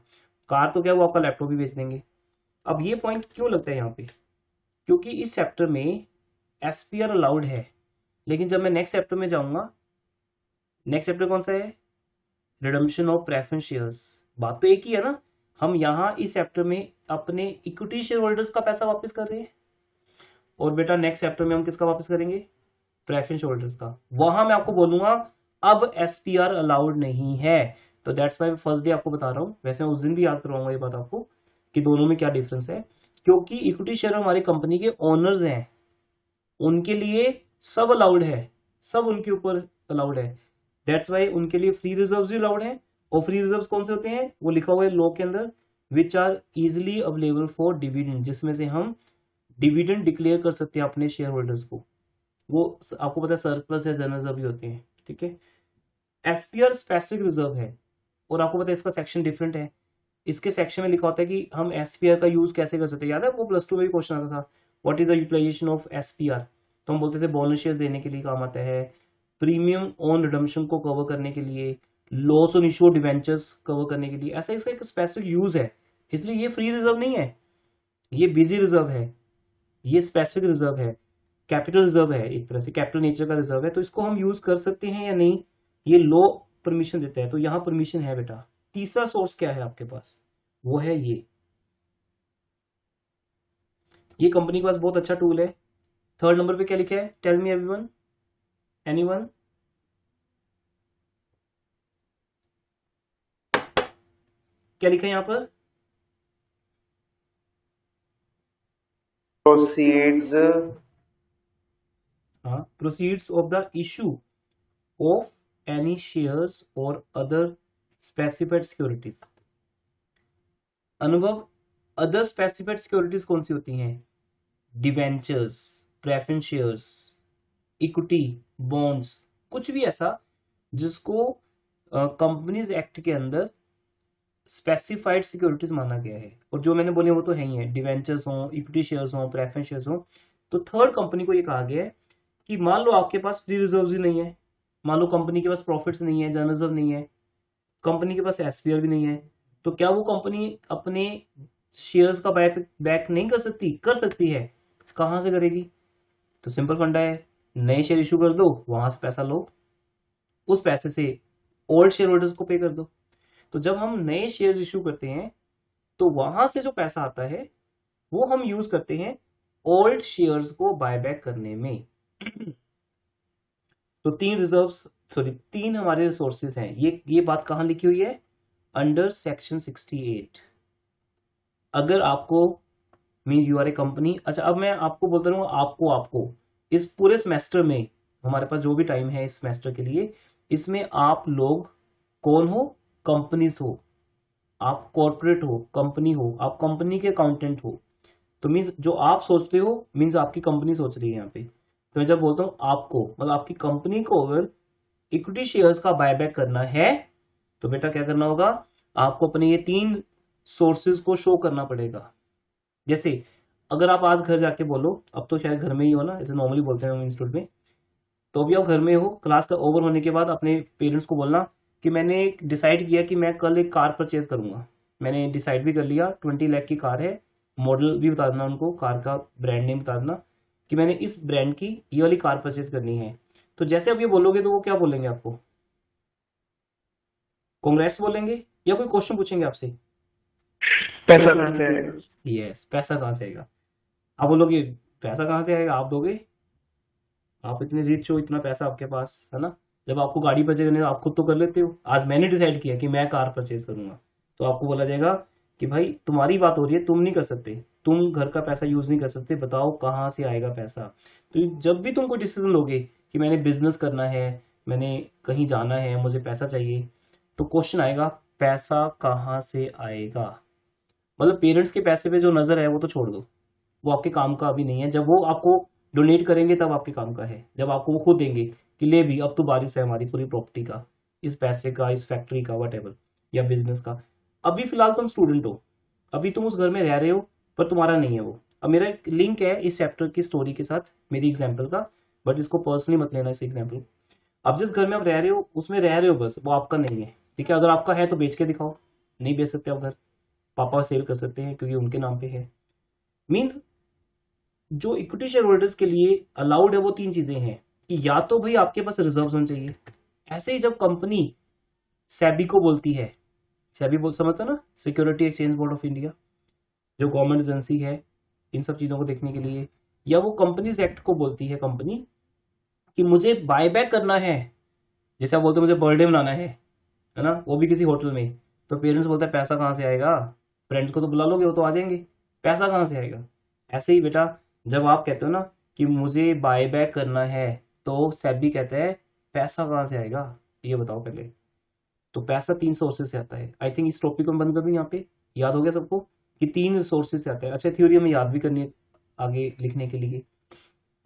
कार तो क्या, वो आपका लैपटॉप भी बेच देंगे। अब ये पॉइंट क्यों लगता है यहाँ पे, क्योंकि इस चैप्टर में एसपीआर अलाउड है। लेकिन जब मैं नेक्स्ट चैप्टर में जाऊंगा, नेक्स्ट चैप्टर कौन सा है, रिडम्पशन ऑफ प्रेफरेंस शेयर्स, बात तो एक ही है ना। हम यहाँ इस चैप्टर में अपने इक्विटी शेयर होल्डर्स का पैसा वापस कर रहे हैं, और बेटा नेक्स्ट चैप्टर में हम किसका वापस करेंगे, प्रेफरेंस होल्डर्स का। वहां मैं आपको बोलूंगा अब एसपीआर अलाउड नहीं है। तो दैट्स वाई फर्स्ट डे आपको बता रहा हूँ, वैसे मैं उस दिन भी याद करवाऊंगा ये बात आपको कि दोनों में क्या डिफरेंस है। क्योंकि इक्विटी शेयर हमारी कंपनी के ओनर्स हैं, उनके लिए सब अलाउड है, सब उनके ऊपर अलाउड है। दैट्स वाई उनके लिए फ्री रिजर्व भी अलाउड है। और फ्री रिजर्व कौन से होते हैं, वो लिखा हुआ है लॉ के अंदर, which are easily available for dividend, जिसमें से हम डिविडेंड डिक्लेयर कर सकते हैं अपने शेयर होल्डर्स को। वो आपको पता है सरप्लस या जनरल रिजर्व भी होते हैं, ठीक है। एसपीआर स्पेसिफिक रिजर्व है, और आपको पता है इसका सेक्शन डिफरेंट है। इसके सेक्शन में लिखा होता है कि हम एसपीआर का यूज कैसे कर सकते हैं। याद है वो प्लस 2 में भी क्वेश्चन आता था, what is the utilization of SPR. तो हम बोलते थे बोनस शेयर्स देने के लिए काम आता है, प्रीमियम ऑन रिडम्पशन को कवर करने के लिए, loss on issue debentures cover करने के लिए, ऐसा इसका एक स्पेसिफिक यूज है। इसलिए ये फ्री रिजर्व नहीं है, ये बिजी रिजर्व है, ये स्पेसिफिक रिजर्व है, कैपिटल रिजर्व है, एक तरह से कैपिटल नेचर का रिजर्व है, तो इसको हम यूज कर सकते हैं या नहीं, ये लॉ परमिशन देता है, तो यहाँ परमिशन है बेटा। तीसरा सोर्स क्या है आपके पास, वो है ये कंपनी के पास बहुत अच्छा टूल है। थर्ड नंबर पे क्या लिखा है, टेल मी एवरीवन, एनीवन, क्या लिखा है यहाँ पर, proceeds हाँ, proceeds of the issue of any shares और अदर स्पेसिफाइड सिक्योरिटीज। अनुभव, अदर स्पेसिफाइड सिक्योरिटीज कौन सी होती हैं, debentures, preference shares, equity, bonds, कुछ भी ऐसा जिसको कंपनीज एक्ट के अंदर स्पेसिफाइड सिक्योरिटीज माना गया है, और जो मैंने बोले वो तो है ही है, डिवेंचर्स हो, इक्विटी शेयर्स हो, प्रेफरेंस शेयर्स हो। तो थर्ड कंपनी को ये कहा गया है कि मान लो आपके पास फ्री रिजर्व ही नहीं है, मान लो कंपनी के पास प्रॉफिट्स नहीं है, जन रिजर्व नहीं है, कंपनी के पास एसपीआर भी नहीं है, तो क्या वो कंपनी अपने शेयर्स का बैक नहीं कर सकती, कर सकती है, कहां से करेगी, तो सिंपल फंडा है, नए शेयर इशू कर दो, वहां से पैसा लो, उस पैसे से ओल्ड शेयर होल्डर्स को पे कर दो। तो जब हम नए शेयर इशू करते हैं तो वहां से जो पैसा आता है वो हम यूज करते हैं ओल्ड शेयर्स को बायबैक करने में। तो तीन रिजर्व्स, सॉरी तीन हमारे रिसोर्सेज हैं, ये बात कहां लिखी हुई है, अंडर सेक्शन 68। अगर आपको mean you are a company, अच्छा अब मैं आपको बोलता रहूंगा, आपको इस पूरे सेमेस्टर में, हमारे पास जो भी टाइम है इस सेमेस्टर के लिए, इसमें आप लोग कौन हो, कंपनीज हो, आप कॉर्पोरेट हो, कंपनी हो, आप कंपनी के अकाउंटेंट हो, तो मीन्स जो आप सोचते हो मीन्स आपकी कंपनी सोच रही है यहाँ पे। तो मैं जब बोलता हूँ आपको, मतलब आपकी कंपनी को अगर इक्विटी शेयर्स का बायबैक करना है तो बेटा क्या करना होगा, आपको अपने ये तीन सोर्सेज को शो करना पड़ेगा। जैसे अगर आप आज घर जाके बोलो, अब तो शायद घर में ही हो ना, जैसे नॉर्मली बोलते हैं हम इंस्टीट्यूट में, तो अभी आप घर में हो, क्लास का ओवर होने के बाद अपने पेरेंट्स को बोलना कि मैंने डिसाइड किया कि मैं कल एक कार परचेज करूंगा, मैंने डिसाइड भी कर लिया, 20 लाख की कार है, मॉडल भी बता देना उनको, कार का ब्रांड नेम बता देना कि मैंने इस ब्रांड की ये वाली कार परचेज करनी है। तो जैसे आप ये बोलोगे तो वो क्या बोलेंगे आपको, कांग्रेस बोलेंगे या कोई क्वेश्चन पूछेंगे आपसे, पैसा कहाँ से आएगा? यस, पैसा कहाँ से आएगा, आप बोलोगे पैसा कहाँ से आएगा, आप दोगे, आप इतने रिच हो, इतना पैसा आपके पास है ना, जब आपको गाड़ी परचेज करनी है आप खुद तो कर लेते हो, आज मैंने डिसाइड किया कि मैं कार परचेज करूंगा, तो आपको बोला जाएगा कि भाई तुम्हारी बात हो रही है, तुम नहीं कर सकते, तुम घर का पैसा यूज नहीं कर सकते, बताओ कहाँ से आएगा पैसा। तो जब भी तुम कोई डिसीजन लोगे कि मैंने बिजनेस करना है, मैंने कहीं जाना है, मुझे पैसा चाहिए, तो क्वेश्चन आएगा पैसा कहाँ से आएगा। मतलब पेरेंट्स के पैसे पे जो नजर है वो तो छोड़ दो, वो आपके काम का अभी नहीं है, जब वो आपको डोनेट करेंगे तब आपके काम का है, जब आपको वो खुद देंगे कि ले भी अब तो बारिश है हमारी पूरी प्रॉपर्टी का, इस पैसे का, इस फैक्ट्री का, वट या बिजनेस का। अभी फिलहाल तुम स्टूडेंट हो, अभी तुम उस घर में रह रहे हो, पर तुम्हारा नहीं है वो। अब मेरा एक लिंक है इस चैप्टर की स्टोरी के साथ, मेरी एग्जाम्पल का, बट इसको पर्सनली मत लेना इस एग्जाम्पल। अब जिस घर में आप रह रहे हो उसमें रह रहे हो, बस वो आपका नहीं है, ठीक है, अगर आपका है तो बेच के दिखाओ, नहीं बेच सकते आप घर, पापा सेल कर सकते हैं क्योंकि उनके नाम पे है। मीन्स जो इक्विटी शेयर होल्डर्स के लिए अलाउड है वो तीन चीजें हैं कि या तो भाई आपके पास रिजर्व होने चाहिए, ऐसे ही जब कंपनी सेबी को बोलती है, सेबी बोल समझता ना, security exchange board of India, जो गवर्नमेंट एजेंसी है इन सब चीजों को देखने के लिए, या वो कंपनीज एक्ट को बोलती है कंपनी कि मुझे बायबैक करना है, जैसे आप बोलते हैं मुझे बर्थडे मनाना है ना, वो भी किसी होटल में, तो पेरेंट्स बोलते हैं पैसा कहाँ से आएगा, फ्रेंड्स को तो बुला लोगे वो तो आ जाएंगे, पैसा कहाँ से आएगा। ऐसे ही बेटा जब आप कहते हो ना कि मुझे बायबैक करना है, तो सेबी कहता है पैसा कहाँ से आएगा, ये बताओ पहले। तो पैसा तीन सोर्सेज से आता है, आई थिंक इस टॉपिक को बंद कर दूं यहाँ पे, याद हो गया सबको कि तीन सोर्सेज से आता है। अच्छा थ्योरी हमें याद भी करनी है आगे लिखने के लिए,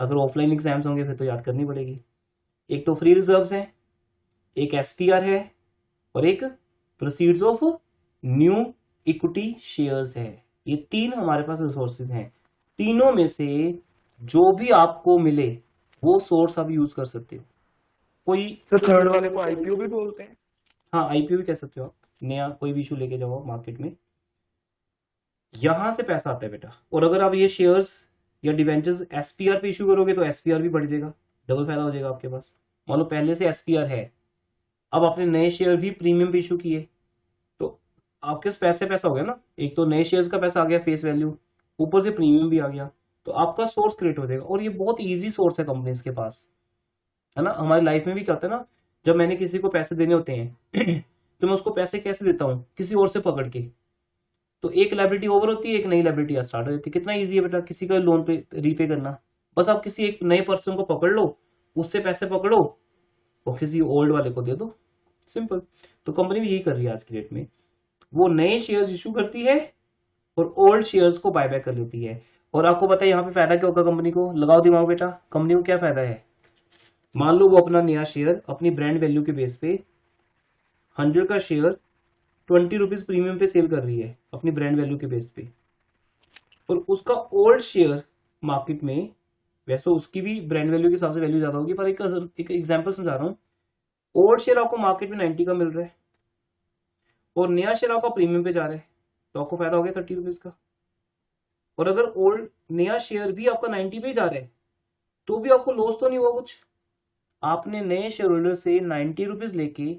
अगर ऑफलाइन एग्जाम्स होंगे फिर तो याद करनी पड़ेगी। एक तो फ्री रिजर्व्स है, एक एसपीआर है, और एक proceeds of new equity shares है। ये तीन हमारे पास रिसोर्सेज हैं, तीनों में से जो भी आपको मिले वो सोर्स आप यूज कर सकते हो। कोई, तो थर्ड वाले को आईपीओ भी बोलते हैं। हाँ आईपीओ भी कह सकते हो आप, नया कोई भी इशू लेके जाओ मार्केट में, यहां से पैसा आता है बेटा। और अगर आप ये शेयर्स या डिवेंचर्स एसपीआर पे इशू करोगे तो एसपीआर भी बढ़ जाएगा, डबल फायदा हो जाएगा आपके पास। मान लो पहले से एसपीआर है, अब आपने नए शेयर भी प्रीमियम पे इशू किए, तो आपके पास पैसे पैसा हो गया ना। एक तो नए शेयर्स का पैसा आ गया फेस वैल्यू, ऊपर से प्रीमियम भी आ गया, तो आपका सोर्स क्रिएट हो जाएगा। और ये बहुत इजी सोर्स है कंपनीज के पास, है ना। हमारी लाइफ में भी क्या होता है ना, जब मैंने किसी को पैसे देने होते हैं तो मैं उसको पैसे कैसे देता हूँ, किसी और से पकड़ के। तो एक लाइबिलिटी ओवर होती है, एक नई लाइबिलिटी स्टार्ट हो जाती है। कितना इजी है बेटा किसी का लोन पे रीपे करना। बस आप किसी एक नए पर्सन को पकड़ लो, उससे पैसे पकड़ो और किसी ओल्ड वाले को दे दो, सिंपल। तो कंपनी भी यही कर रही है आज की डेट में, वो नए शेयर्स इशू करती है और ओल्ड शेयर्स को बायबैक कर लेती है। और आपको पता है यहाँ पे फायदा क्या होगा कंपनी को, लगाओ दिमाग बेटा, कंपनी को क्या फायदा है। मान लो वो अपना नया शेयर अपनी ब्रांड वैल्यू के बेस पे 100 का शेयर 20 रुपीज प्रीमियम पे सेल कर रही है अपनी ब्रांड वैल्यू के बेस पे, और उसका ओल्ड शेयर मार्केट में, वैसे उसकी भी ब्रांड वैल्यू के हिसाब से वैल्यू ज्यादा होगी, पर एक एग्जांपल समझा रहा हूँ। ओल्ड शेयर आपको मार्केट में 90 का मिल रहा है और नया शेयर आपका प्रीमियम पे जा रहा है, तो आपको फायदा हो गया 30 रुपीज का। और अगर ओल्ड नया शेयर भी आपका 90 पे जा रहा है तो भी आपको लॉस तो नहीं हुआ कुछ। आपने नए शेयर होल्डर से 90 रुपीज लेके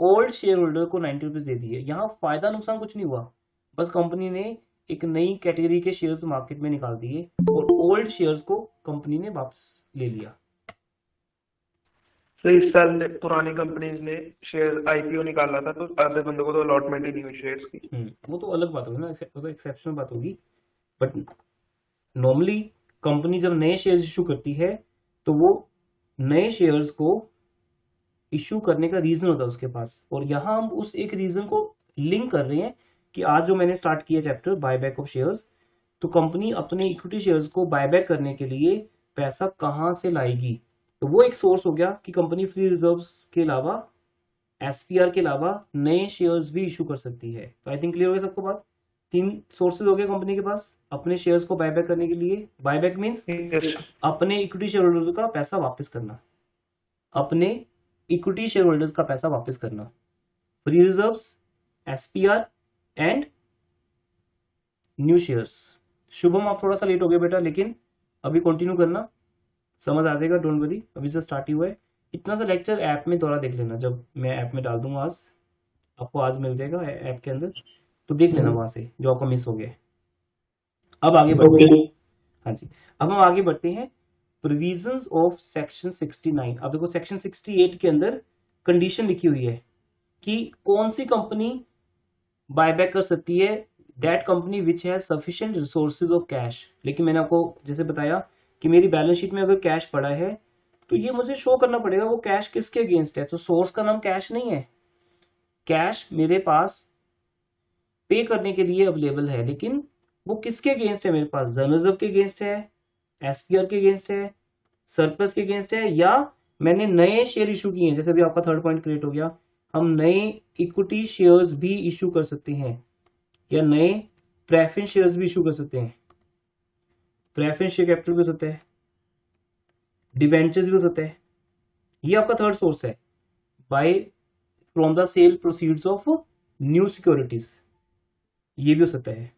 ओल्ड शेयर होल्डर को 90 रुपीज दे दिए, यहाँ फायदा नुकसान कुछ नहीं हुआ। बस कंपनी ने एक नई कैटेगरी के शेयर्स मार्केट में निकाल दिए और ओल्ड शेयर्स को कंपनी ने वापस ले लिया। तो इस साल पुरानी कंपनीज ने शेयर आईपीओ निकाला था, तो आधे बंदों को तो अलॉटमेंट ही नहीं हुई शेयर्स की। वो तो अलग बात होगी ना, वो तो एक्सेप्शनल बात होगी। बट नॉर्मली कंपनी जब नए शेयर्स इशू करती है तो वो नए शेयर्स को इशू करने का रीजन होता है उसके पास। और यहाँ हम उस एक रीजन को लिंक कर रहे हैं कि आज जो मैंने स्टार्ट किया चैप्टर बायबैक ऑफ शेयर्स, तो कंपनी अपने इक्विटी शेयर्स को बायबैक करने के लिए पैसा कहां से लाएगी। तो वो एक सोर्स हो गया कि कंपनी फ्री रिजर्व्स के अलावा, एसपीआर के अलावा नए शेयर्स भी इशू कर सकती है। तो आई थिंक क्लियर हो गया सबको बात। तीन सोर्सेज हो गए कंपनी के पास अपने शेयर्स को बायबैक करने के लिए। Buyback means yes. अपने इक्विटी शेयर होल्डर्स का पैसा वापस करना, अपने इक्विटी शेयर होल्डर्स का पैसा वापस करना। Free reserves, SPR and new shares. Shubham आप थोड़ा सा लेट हो गया बेटा, लेकिन अभी कंटिन्यू करना, समझ आ जाएगा, डोंट वरी, अभी से स्टार्ट ही हुआ है। इतना सा लेक्चर ऐप में थोड़ा देख लेना, जब मैं ऐप में डाल दूंगा आज, आपको आज मिल जाएगा ऐप के अंदर, तो देख लेना वहां से जो आपका मिस हो गया। अब आगे बढ़ते हैं। हाँ जी, अब हम आगे बढ़ते हैं प्रोविजंस ऑफ सेक्शन 69। अब देखो सेक्शन 68 के अंदर कंडीशन लिखी हुई है कि कौन सी कंपनी बायबैक कर सकती है, that company which has sufficient resources of cash. लेकिन मैंने आपको जैसे बताया कि मेरी बैलेंस शीट में अगर कैश पड़ा है तो ये मुझे शो करना पड़ेगा वो कैश किसके अगेंस्ट है। तो सोर्स का नाम कैश नहीं है, कैश मेरे पास पे करने के लिए अवेलेबल है, लेकिन वो किसके अगेंस्ट है मेरे पास, जनरल के अगेंस्ट है, एसपीआर के अगेंस्ट है, सरप्लस के अगेंस्ट है, या मैंने नए शेयर इशू किए हैं। जैसे भी आपका थर्ड पॉइंट क्रिएट हो गया, हम नए इक्विटी शेयर्स भी इशू कर सकते हैं या नए प्रेफरेंस शेयर्स भी इशू कर सकते हैं। प्रेफरेंस शेयर कैपिटल भी हो सकता है, डिवेंचर्स भी हो सकता है। ये आपका थर्ड सोर्स है, by from the sale proceeds of new securities, ये भी हो सकता है।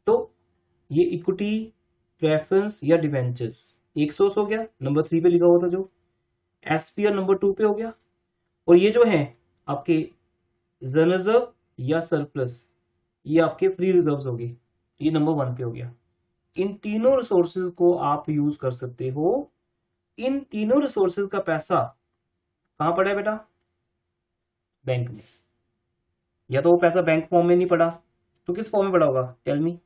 तो ये इक्विटी, प्रेफरेंस या डिवेंचर्स एक सोर्स हो गया, नंबर 3 पे लिखा हुआ था जो। एसपीआर नंबर 2 पे हो गया। और ये जो है आपके रिजर्व या सरप्लस, ये आपके फ्री रिजर्व्स हो गए, ये नंबर 1 पे हो गया। इन तीनों रिसोर्सेज को आप यूज कर सकते हो। इन तीनों रिसोर्सेज का पैसा कहां पड़ा है बेटा, बैंक में। या तो वो पैसा बैंक फॉर्म में नहीं पड़ा तो किस फॉर्म में पड़ा होगा, टेल मी।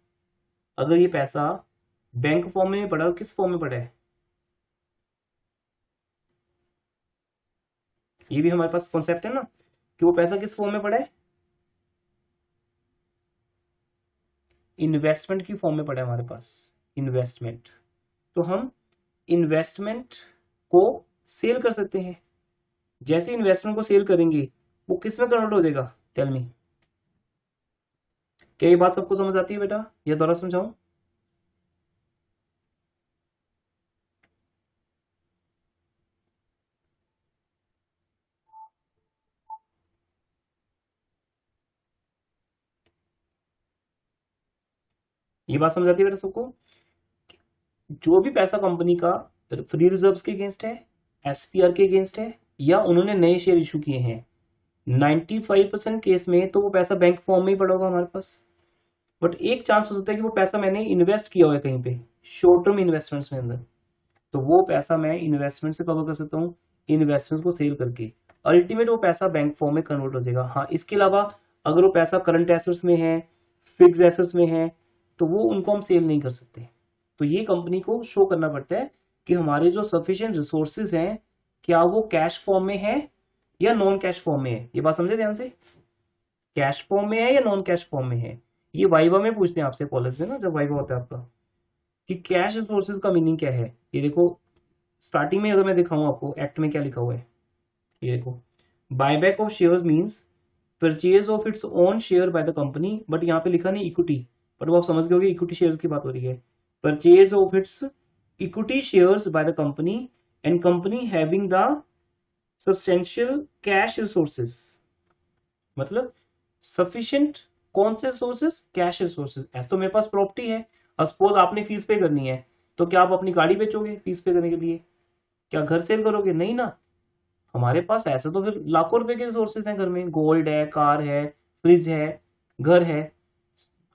अगर ये पैसा बैंक फॉर्म में नहीं पड़ा तो किस फॉर्म में पड़ा है, ये भी हमारे पास कॉन्सेप्ट है ना कि वो पैसा किस फॉर्म में पड़ा है, इन्वेस्टमेंट की फॉर्म में पड़ा है हमारे पास, इन्वेस्टमेंट। तो हम इन्वेस्टमेंट को सेल कर सकते हैं। जैसे इन्वेस्टमेंट को सेल करेंगे वो किस में कन्वर्ट हो जाएगा, टेल मी। क्या ये बात सबको समझ आती है बेटा, या दोबारा समझाऊं। ये बात समझ आती है बेटा सबको? जो भी पैसा कंपनी का फ्री रिजर्व्स के अगेंस्ट है, एसपीआर के अगेंस्ट है, या उन्होंने नए शेयर इशू किए हैं, 95% केस में तो वो पैसा बैंक फॉर्म में ही पड़ा होगा हमारे पास। बट एक चांस हो सकता है कि वो पैसा मैंने इन्वेस्ट किया हुआ है कहीं पे, शॉर्ट टर्म इन्वेस्टमेंट्स में अंदर, तो वो पैसा मैं इन्वेस्टमेंट से कवर कर सकता हूँ, इन्वेस्टमेंट को सेल करके अल्टीमेट वो पैसा बैंक फॉर्म में कन्वर्ट हो जाएगा। हाँ, इसके अलावा अगर वो पैसा करंट एसेट्स में है, फिक्स एसेट्स में है, तो वो उनको हम सेल नहीं कर सकते। तो ये कंपनी को शो करना पड़ता है कि हमारे जो सफिशिएंट रिसोर्सेज हैं, क्या वो कैश फॉर्म में है या नॉन कैश फॉर्म में है। ये बात समझे ध्यान से, कैश फॉर्म में है या नॉन कैश फॉर्म में है। ये वाइवा में पूछते हैं आपसे कॉलेज में ना, जब वाइवा होता है आपका, कि कैश रिसोर्सेज का मीनिंग क्या है। ये देखो स्टार्टिंग में अगर मैं दिखाऊं आपको एक्ट में क्या लिखा हुआ है, ये देखो, buyback of shares means purchase of its own share by the company, but यहाँ पे लिखा नहीं इक्विटी, बट वो आप समझ गए इक्विटी शेयर्स की बात हो रही है। Purchase of its equity shares by the company and company having the substantial cash resources, मतलब सफिशिएंट कौन से सोर्सेज, कैश रिसोर्सेज। ऐसे तो मेरे पास प्रॉपर्टी है, और सपोज आपने फीस पे करनी है, तो क्या आप अपनी गाड़ी बेचोगे फीस पे करने के लिए? क्या घर सेल करोगे? नहीं ना। हमारे पास ऐसे तो फिर लाखों रुपए के रिसोर्सेज हैं घर में, गोल्ड है, कार है, फ्रिज है, घर है,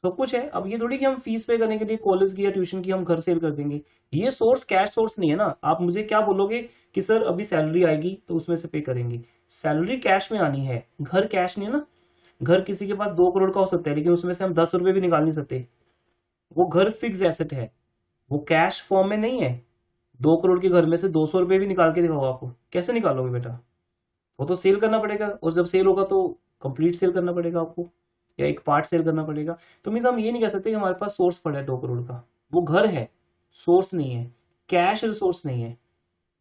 सब कुछ है। अब ये थोड़ी कि हम फीस पे करने के लिए कॉलेज की या ट्यूशन की हम घर सेल कर देंगे। ये सोर्स कैश सोर्स नहीं है ना। आप मुझे क्या बोलोगे कि सर अभी सैलरी आएगी तो उसमें से पे करेंगे, सैलरी कैश में आनी है, घर कैश नहीं है ना। घर किसी के पास 2 करोड़ का हो सकता है, लेकिन उसमें से हम 10 रुपए भी निकाल नहीं सकते। वो घर फिक्स एसेट है, वो कैश फॉर्म में नहीं है। 2 करोड़ के घर में से 200 रुपए भी निकाल के दिखाओ, आपको कैसे निकालोगे बेटा? वो तो सेल करना पड़ेगा, और जब सेल होगा तो कंप्लीट सेल करना पड़ेगा आपको, या एक पार्ट सेल करना पड़ेगा। तो मीन्स हम ये नहीं कह सकते कि हमारे पास सोर्स पड़ा है 2 करोड़ का। वो घर है, सोर्स नहीं है, कैश रिसोर्स नहीं है,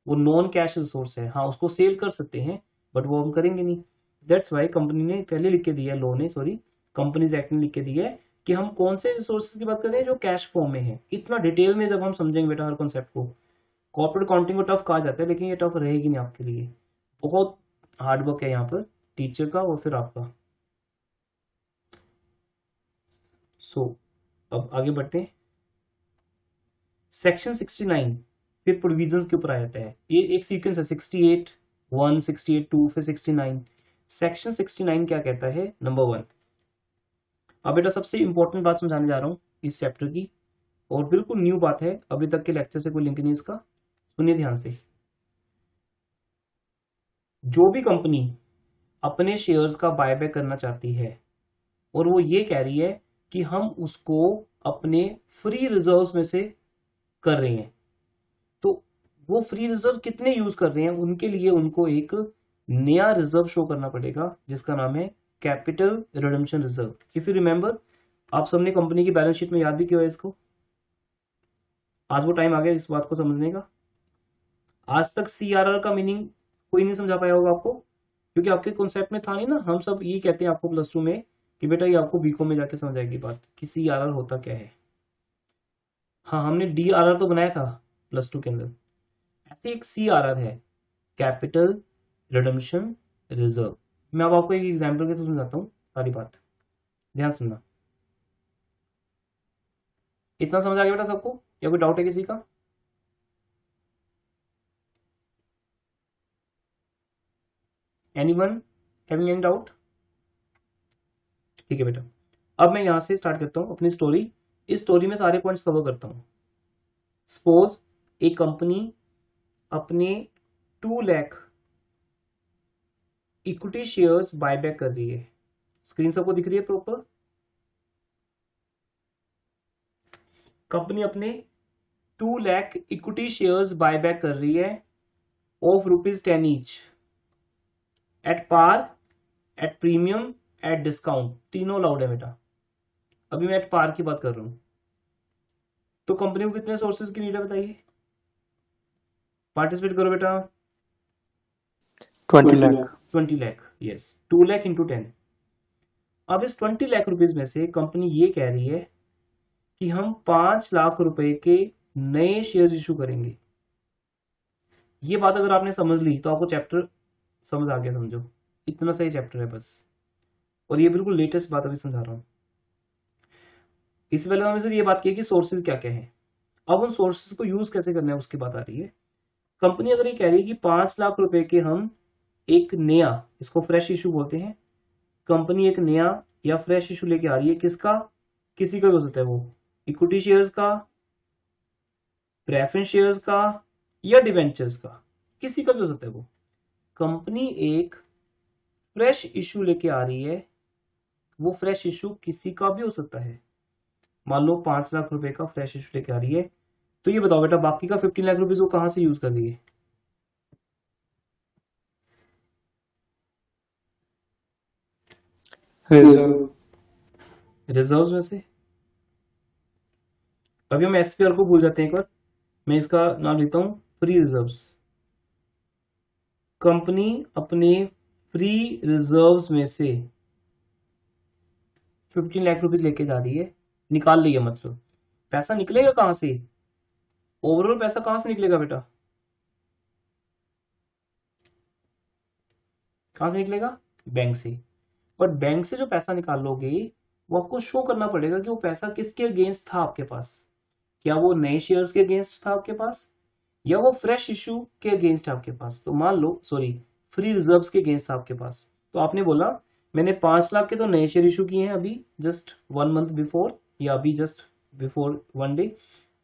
वो नॉन कैश रिसोर्स है। हाँ, उसको सेल कर सकते हैं, बट वो हम करेंगे नहीं। दैट्स वाई कंपनी ने पहले लिख के दिया है, लॉ ने, सॉरी, कंपनीज एक्ट ने लिख के दिया है कि हम कौन से रिसोर्सेज की बात कर रहे हैं जो कैश फॉर्म में है। इतना डिटेल में जब हम समझेंगे बेटा हर कॉन्सेप्ट को, कॉर्पोरेट अकाउंटिंग को टफ कहा जाता है, लेकिन ये टफ रहेगी नहीं आपके लिए। बहुत हार्ड वर्क है यहाँ पर टीचर का और फिर आपका। सो अब आगे बढ़ते हैं। सेक्शन 69 फिर प्रोविजंस के ऊपर आ जाता है। ये एक सीक्वेंस है, 68 1, 68 2, फिर 69। सेक्शन 69 क्या कहता है? नंबर 1। अब बेटा सबसे इंपॉर्टेंट बात समझाने जा रहा हूँ इस चैप्टर की, और बिल्कुल न्यू बात है, अभी तक के लेक्चर से कोई लिंक नहीं इसका, सुनिए ध्यान से। जो भी कंपनी अपने शेयर्स का बायबैक करना चाहती है, और वो ये कह रही है कि हम उसको अपने फ्री रिजर्व्स में से कर रहे हैं, तो वो फ्री रिजर्व कितने यूज कर रहे हैं, उनके लिए उनको एक नया रिजर्व शो करना पड़ेगा जिसका नाम है capital redemption reserve. If you remember, आप सबने कंपनी की बैलेंस शीट में याद भी किया है इसको। आज वो टाइम आ गया इस बात को समझने का। आज तक सीआरआर का मीनिंग कोई नहीं समझा पाया होगा आपको, क्योंकि आपके कॉन्सेप्ट में था नहीं ना। हम सब ये कहते हैं आपको प्लस 2 में कि बेटा ये आपको बीकॉम में जाके समझ आएगी बात कि सीआरआर होता क्या है। हाँ, हमने डीआरआर तो बनाया था प्लस 2 के अंदर, ऐसे एक सीआरआर है, कैपिटल रिडम्पशन रिजर्व। मैं अब आपको एक एग्जांपल के थ्रू समझाता हूँ सारी बात, ध्यान सुनना। इतना समझ आ गया बेटा सबको, या कोई डाउट है किसी का? Anyone having any doubt? ठीक है बेटा, अब मैं यहां से स्टार्ट करता हूं अपनी स्टोरी। इस स्टोरी में सारे पॉइंट्स कवर करता हूं। सपोज एक कंपनी अपने 2 लाख इक्विटी शेयर्स बायबैक कर रही है। स्क्रीन सबको दिख रही है प्रॉपर? कंपनी अपने 2 लाख इक्विटी शेयर्स बायबैक कर रही है of ₹10 each, at par, at premium, at discount, तीनों अलाउड है बेटा। अभी मैं एट पार की बात कर रहा हूं। तो कंपनी को कितने सोर्सेज की नीड है बताइए, पार्टिसिपेट करो बेटा। 20 लाख। 20 lakh, yes, 2 lakh into 10। अब इस 20 लाख रुपीज में से कंपनी ये कह रही है कि हम 5 लाख रुपए के नए शेयर इशू करेंगे। ये बात अगर आपने समझ ली तो आपको चैप्टर समझ आ गया, समझो इतना सही चैप्टर है बस। और ये बिल्कुल लेटेस्ट बात अभी समझा रहा हूं। इस पहले हमने सिर्फ ये बात की कि सोर्सेज क्या क्या है। अब उन सोर्सेज को यूज कैसे करना है उसकी बात आ रही है। कंपनी अगर ये कह रही है कि 5 लाख रुपए के हम एक नया, इसको फ्रेश इशू बोलते हैं, कंपनी एक नया या फ्रेश इशू लेके आ रही है, किसका, किसी का भी हो सकता है वो, इक्विटी शेयर्स का, प्रेफरेंस शेयर्स का, या डिवेंचर्स का, किसी का भी हो सकता है वो। कंपनी एक फ्रेश इशू लेके आ रही है, वो फ्रेश इशू किसी का भी हो सकता है। मान लो 5 लाख रुपए का फ्रेश इशू लेके आ रही है, तो ये बताओ बेटा बाकी का 15 लाख रुपीज वो कहां से यूज कर देगी? रिजर्व। रिजर्व में से। अभी हम एसपीआर को भूल जाते हैं एक बार, मैं इसका नाम लिखता हूं फ्री रिजर्व्स। कंपनी अपने फ्री रिजर्व्स में से 15 लाख रुपीज लेके जा रही है, निकाल रही है, मतलब पैसा निकलेगा कहां से? ओवरऑल पैसा कहां से निकलेगा बेटा? कहां से निकलेगा? बैंक से। बट बैंक से जो पैसा निकाल लोगे वो आपको शो करना पड़ेगा कि वो पैसा किसके अगेंस्ट था आपके पास। क्या वो नए शेयर्स के अगेंस्ट था आपके पास, या वो फ्रेश इशू के अगेंस्ट आपके पास? तो मान लो सॉरी, फ्री रिजर्व्स के अगेंस्ट था आपके पास, तो आपने बोला मैंने 5 लाख के तो नए शेयर इशू किए हैं अभी जस्ट 1 मंथ बिफोर, या अभी जस्ट बिफोर 1 डे,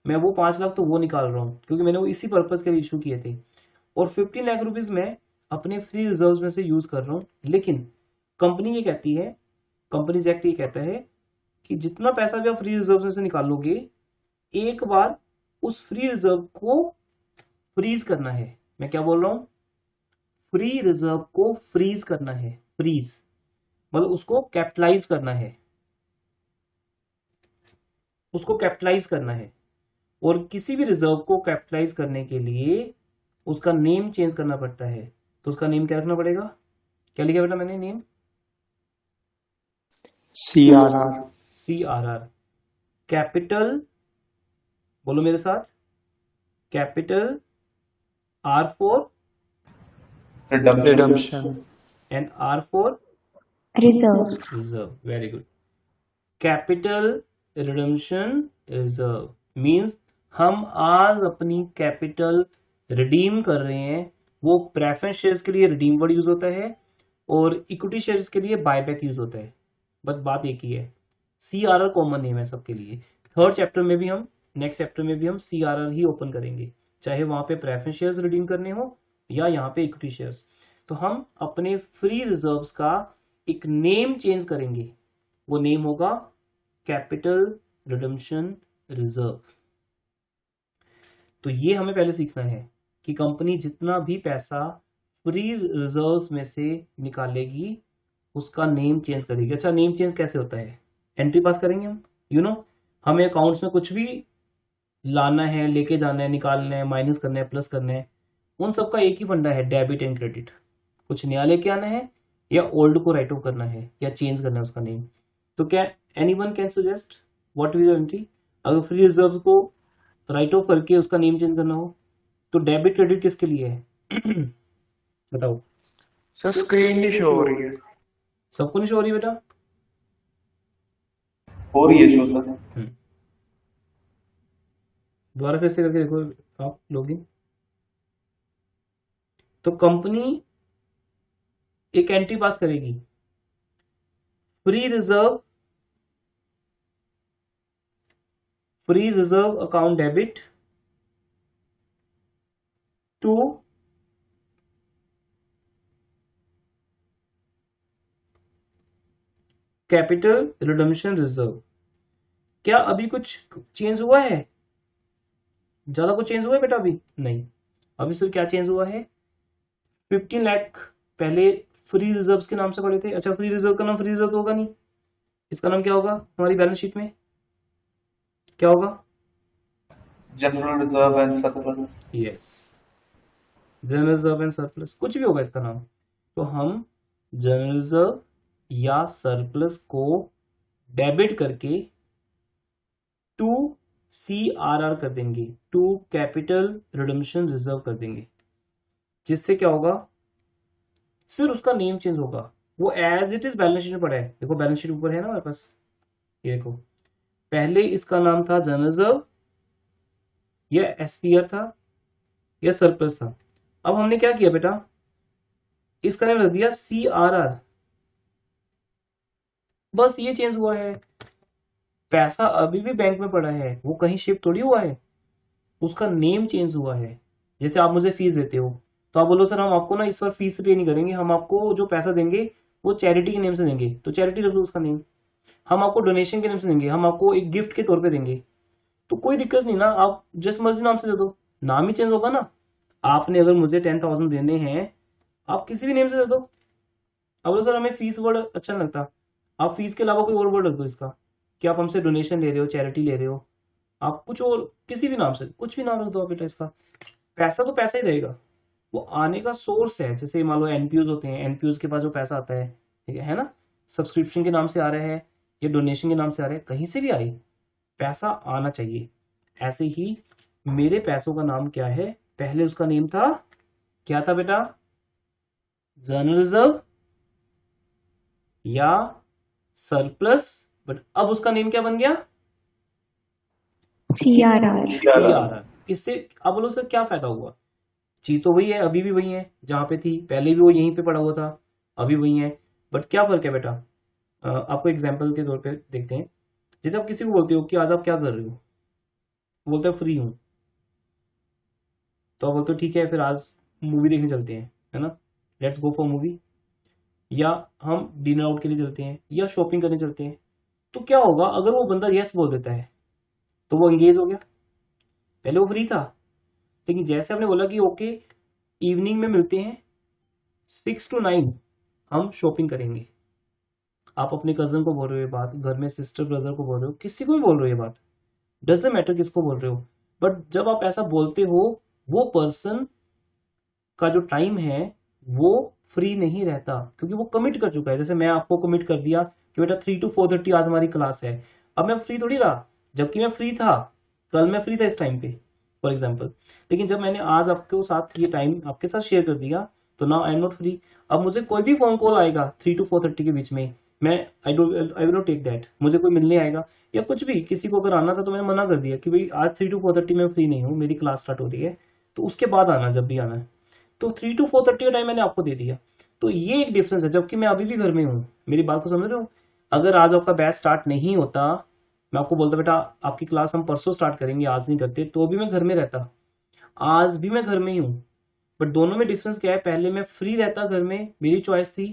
मैं वो 5 लाख तो वो निकाल रहा हूँ क्योंकि मैंने वो इसी पर्पज के लिए इशू किए थे, और 15 लाख रुपीज मैं अपने फ्री रिजर्व्स में से यूज कर रहा हूँ। लेकिन कंपनी ये कहती है, कंपनीज एक्ट ये कहता है कि जितना पैसा भी आप फ्री रिजर्व में से निकालोगे, एक बार उस फ्री रिजर्व को फ्रीज करना है। मैं क्या बोल रहा हूं? फ्री रिजर्व को फ्रीज करना है। फ्रीज मतलब उसको कैपिटलाइज करना है, उसको कैपिटलाइज करना है। और किसी भी रिजर्व को कैपिटलाइज करने के लिए उसका नेम चेंज करना पड़ता है। तो उसका नेम क्या रखना पड़ेगा? क्या लिखा बेटा मैंने नेम? CRR। CRR। कैपिटल, बोलो मेरे साथ, capital R for Redemption। and R for Reserve. reserve. Very good. Capital redemption reserve means हम आज अपनी कैपिटल रिडीम कर रहे हैं। वो प्रेफरेंस शेयर्स के लिए रिडीम वर्ड यूज होता है और इक्विटी शेयर्स के लिए बायबैक यूज होता है, बस बात एक ही है। CRR कॉमन नेम है सबके लिए। थर्ड चैप्टर में भी हम, नेक्स्ट चैप्टर में भी हम CRR ही ओपन करेंगे, चाहे वहां पे प्रेफरेंस शेयर्स रिडीम करने हो या यहाँ पे इक्विटी शेयर्स। तो हम अपने फ्री रिजर्व्स का एक नेम चेंज करेंगे, वो नेम होगा कैपिटल रिडम्पशन रिजर्व। तो ये हमें पहले सीखना है कि कंपनी जितना भी पैसा फ्री रिजर्व्स में से निकालेगी उसका नेम चेंज करेगी। अच्छा, नेम चेंज कैसे होता है? एंट्री पास करेंगे हम, हमें अकाउंट्स में कुछ भी लाना है, लेके जाना है, निकालना है, माइनस करना है, प्लस करना है, उन सबका एक ही फंडा है, डेबिट एंड क्रेडिट। कुछ नया लेके आना है या ओल्ड को राइट ऑफ करना है या चेंज करना है उसका नेम। तो क्या anyone can suggest what is entry? अगर फ्री रिजर्व को राइट ऑफ करके उसका नेम चेंज करना हो तो डेबिट क्रेडिट किसके लिए है? बताओ। सर स्क्रीन नहीं शो हो रही है। सबको नहीं शो हो रही बेटा? हो रही है शो सर। दोबारा फिर से करके देखो आप लॉगिन। तो कंपनी एक एंट्री पास करेगी, free reserve account debit to capital redemption reserve. क्या अभी कुछ चेंज हुआ है? ज्यादा कुछ चेंज हुआ है बेटा? अभी नहीं, अभी सिर्फ क्या चेंज हुआ है, 15 लाख पहले फ्री रिजर्व्स के नाम से पढ़े थे। अच्छा, फ्री रिजर्व का नाम फ्री रिजर्व तो होगा नहीं, इसका नाम क्या होगा हमारी बैलेंस शीट में? क्या होगा? General reserve and surplus. Yes, general reserve and surplus, कुछ भी होगा इसका नाम। तो हम जनरल रिजर्व या सरप्लस को डेबिट करके टू CRR कर देंगे, टू कैपिटल रिडम्पशन रिजर्व कर देंगे, जिससे क्या होगा, सिर्फ उसका नेम चेंज होगा, वो as it is balance sheet में पड़ा है। देखो बैलेंस शीट ऊपर है ना हमारे पास, ये देखो पहले इसका नाम था जनरल रिजर्व या एसपीआर था या सरप्लस था। अब हमने क्या किया बेटा, इसका नाम रख दिया सीआरआर, बस ये चेंज हुआ है। पैसा अभी भी बैंक में पड़ा है, वो कहीं शिफ्ट थोड़ी हुआ है, उसका नेम चेंज हुआ है। जैसे आप मुझे फीस देते हो तो आप बोलो सर हम आपको ना इस बार फीस पे नहीं करेंगे, हम आपको जो पैसा देंगे वो चैरिटी के नेम से देंगे, तो चैरिटी रख दो उसका नेम। हम आपको डोनेशन के नेम से देंगे, हम आपको एक गिफ्ट के तौर पे देंगे, तो कोई दिक्कत नहीं ना, आप जिस मर्जी नाम से दे दो, नाम ही चेंज होगा ना। आपने अगर मुझे 10,000 देने हैं, आप किसी भी नेम से दे दो। अब बोलो सर हमें फीस वर्ड अच्छा नहीं लगता, आप फीस के अलावा कोई और वर्ड रख दो इसका, कि आप हमसे डोनेशन ले रहे हो, चैरिटी ले रहे हो, आप कुछ और किसी भी नाम से कुछ भी नाम रख दो आप बेटा, इसका पैसा तो पैसा ही रहेगा, वो आने का सोर्स है। जैसे मान लो एनपीओज होते हैं, एनपीओज के पास जो पैसा आता है, ठीक है ना, सब्सक्रिप्शन के नाम से आ रहा है या डोनेशन के नाम से आ रहा है, कहीं से भी आए पैसा आना चाहिए। ऐसे ही मेरे पैसों का नाम क्या है, पहले उसका नेम था, क्या था बेटा, जनरल रिजर्व या सरप्लस, बट अब उसका नेम क्या बन गया, CRR. सीआरआर। इससे अब बोलो सर क्या फायदा हुआ, चीज तो वही है, अभी भी वही है जहां पे थी, पहले भी वो यहीं पे पड़ा हुआ था, अभी वही है, बट क्या फर्क है बेटा। आपको एग्जाम्पल के तौर पे देखते हैं। जैसे आप किसी को बोलते हो कि आज आप क्या कर रहे हो, बोलते हो फ्री हूँ, तो आप बोलते हो ठीक है फिर आज मूवी देखने चलते हैं, है ना, लेट्स गो फॉर मूवी, या हम डिनर आउट के लिए चलते हैं या शॉपिंग करने चलते हैं। तो क्या होगा अगर वो बंदा यस बोल देता है, तो वो एंगेज हो गया, पहले वो फ्री था, लेकिन जैसे आपने बोला कि ओके इवनिंग में मिलते हैं 6 to 9 हम शॉपिंग करेंगे, आप अपने कजन को बोल रहे हो ये बात, घर में सिस्टर ब्रदर को बोल रहे हो, किसी को भी बोल रहे हो ये बात, डजेंट मैटर किसको बोल रहे हो, बट जब आप ऐसा बोलते हो वो पर्सन का जो टाइम है वो फ्री नहीं रहता, क्योंकि वो कमिट कर चुका है। जैसे मैं आपको कमिट कर दिया कि बेटा 3 to 4:30 आज हमारी क्लास है, अब मैं फ्री थोड़ी रहा, जबकि मैं फ्री था, कल मैं फ्री था इस टाइम पे फॉर एग्जाम्पल, लेकिन जब मैंने आज आपके साथ ये टाइम आपके साथ शेयर कर दिया, तो now I am not free. अब मुझे कोई भी फोन कॉल आएगा 3 to 4:30 के बीच में, मैं I will not take that, मुझे कोई मिलने आएगा या कुछ भी, किसी को अगर आना था तो मैंने मना कर दिया कि भाई आज 3 to 4:30 में फ्री नहीं हूँ, मेरी क्लास स्टार्ट हो रही है, तो उसके बाद आना जब भी आना है। तो 3 to 4:30 का टाइम मैंने आपको दे दिया, तो ये एक डिफरेंस है, जबकि मैं अभी भी घर में हूँ। मेरी बात को समझ रहे हो, अगर आज आपका बैच स्टार्ट नहीं होता, मैं आपको बोलता बेटा आपकी क्लास हम परसों स्टार्ट करेंगे आज नहीं करते, तो भी मैं घर में रहता, आज भी मैं घर में ही हूँ। बट दोनों में डिफरेंस क्या है, पहले मैं फ्री रहता घर में, मेरी चॉइस थी,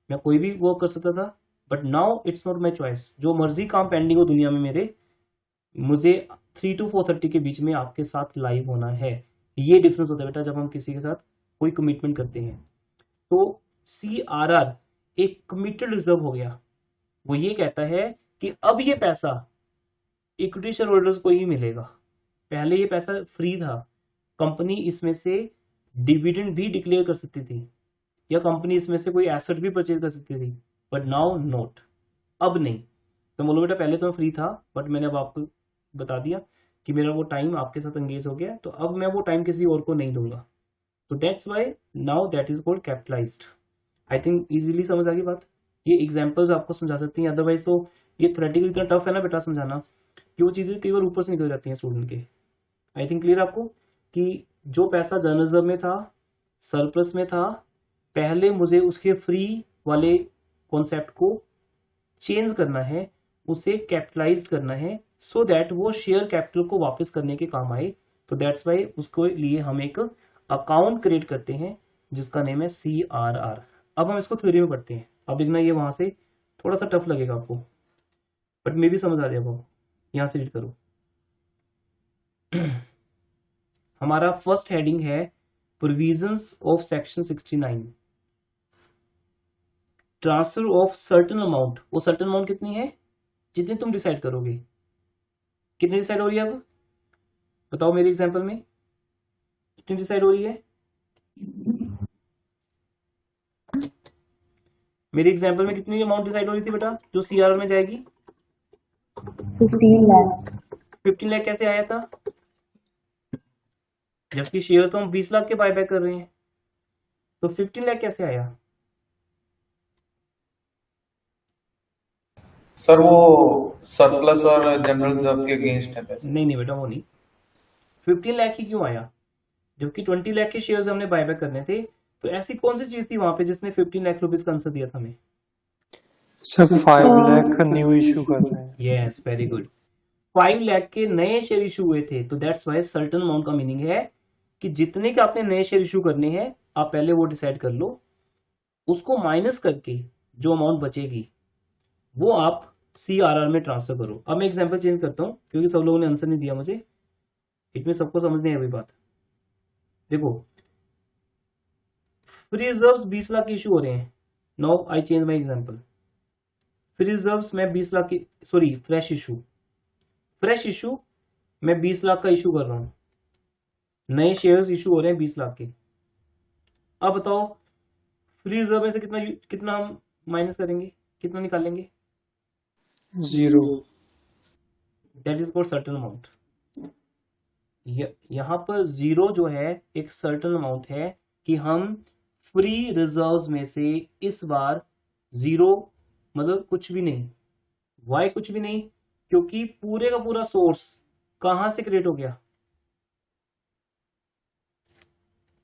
मैं कोई भी वर्क कर सकता था, but now it's not my choice, जो मर्जी काम पेंडिंग हो दुनिया में मेरे, मुझे 3 to 4:30 के बीच में आपके साथ लाइव होना है। ये डिफरेंस होता है बेटा जब हम किसी के साथ कोई कमिटमेंट करते हैं। तो सीआरआर एक कमिटेड रिजर्व हो गया, वो ये कहता है कि अब ये पैसा इक्विटी शेयर होल्डर्स को ही मिलेगा, पहले ये पैसा फ्री था, कंपनी इसमें से डिविडेंड भी डिक्लेयर कर सकती थी या कंपनी इसमें से कोई एसेट भी परचेज कर सकती थी, बट नाउ नॉट, अब नहीं। तो बोलो बेटा पहले तो मैं फ्री था, बट मैंने अब आपको बता दिया कि मेरा वो टाइम आपके साथ एंगेज हो गया, तो अब मैं वो टाइम किसी और को नहीं दूंगा, तो that's Y now that is called capitalised. I think easily समझ आ गई बात, ये एग्जांपल्स आपको समझा सकती हैं, अदरवाइज तो ये थ्योरेटिकल इतना टफ है ना बेटा समझाना कि वो चीजें कई बार ऊपर से निकल जाती हैं स्टूडेंट के। आई थिंक क्लियर आपको कि जो पैसा जर्नलिज्म में था, सरप्लस में था, पहले मुझे उसके फ्री वाले कॉन्सेप्ट को चेंज करना है, उसे कैपिटलाइज करना है, सो दैट वो शेयर कैपिटल को वापस करने के काम आए। तो दैट्स वाई उसको लिए हम एक अकाउंट क्रिएट करते हैं जिसका नेम है CRR। अब हम इसको थ्योरी में पढ़ते हैं, अब देखना ये वहां से थोड़ा सा टफ लगेगा आपको, बट मे भी समझ आ जाएगा। यहां से रीड करो। हमारा फर्स्ट हेडिंग है provisions of section 69, transfer of certain amount. वो सर्टेन अमाउंट कितनी है, जितनी तुम डिसाइड करोगे, कितनी डिसाइड हो रही है, अब बताओ मेरे एग्जांपल में कितनी डिसाइड हो रही है। मेरे एग्जांपल में कितनी अमाउंट डिसाइड हो रही थी बेटा जो CRR में जाएगी, 15 lakh. 15 लाख कैसे आया था, जबकि शेयर तो हम 20 लाख के बायबैक कर रहे हैं, तो 15 लाख कैसे आया। सर वो सरप्लस और जनरल रिजर्व के अगेंस्ट है पैसे। नहीं नहीं बेटा, वो नहीं। 15 लाख ही क्यों आया जबकि 20 लाख के शेयर्स हमने बायबैक करने थे? तो ऐसी कौन सी चीज थी वहां पे जिसने 15 लाख रुपीज का आंसर दिया था हमें? सर 5 लाख न्यू इशू कर रहे हैं। Yes, very good. 5 लाख के नए शेयर इशू हुए थे, तो दैट्स वाई सर्टेन अमाउंट का मीनिंग है कि जितने के आपने नए शेयर इशू करने हैं आप पहले वो डिसाइड कर लो, उसको माइनस करके जो अमाउंट बचेगी वो आप CRR में ट्रांसफर करो। अब मैं एग्जांपल चेंज करता हूं क्योंकि सब लोगों ने आंसर नहीं दिया मुझे, इसमें सबको समझने है अभी बात। देखो, फ्री रिजर्व्स 20 लाख इशू हो रहे हैं। Now I change my example. Free reserves में 20 लाख की, सॉरी फ्रेश इशू मैं 20 लाख का इशू कर रहा हूं, नए शेयर्स इशू हो रहे हैं 20 लाख के। अब बताओ फ्री रिजर्व में से कितना कितना हम माइनस करेंगे, कितना निकालेंगे? 0। That is called certain amount. यहाँ पर 0 जो है एक सर्टेन अमाउंट है कि हम फ्री रिजर्व्स में से इस बार 0 मतलब कुछ भी नहीं। वाई कुछ भी नहीं? क्योंकि पूरे का पूरा सोर्स कहां से क्रिएट हो गया?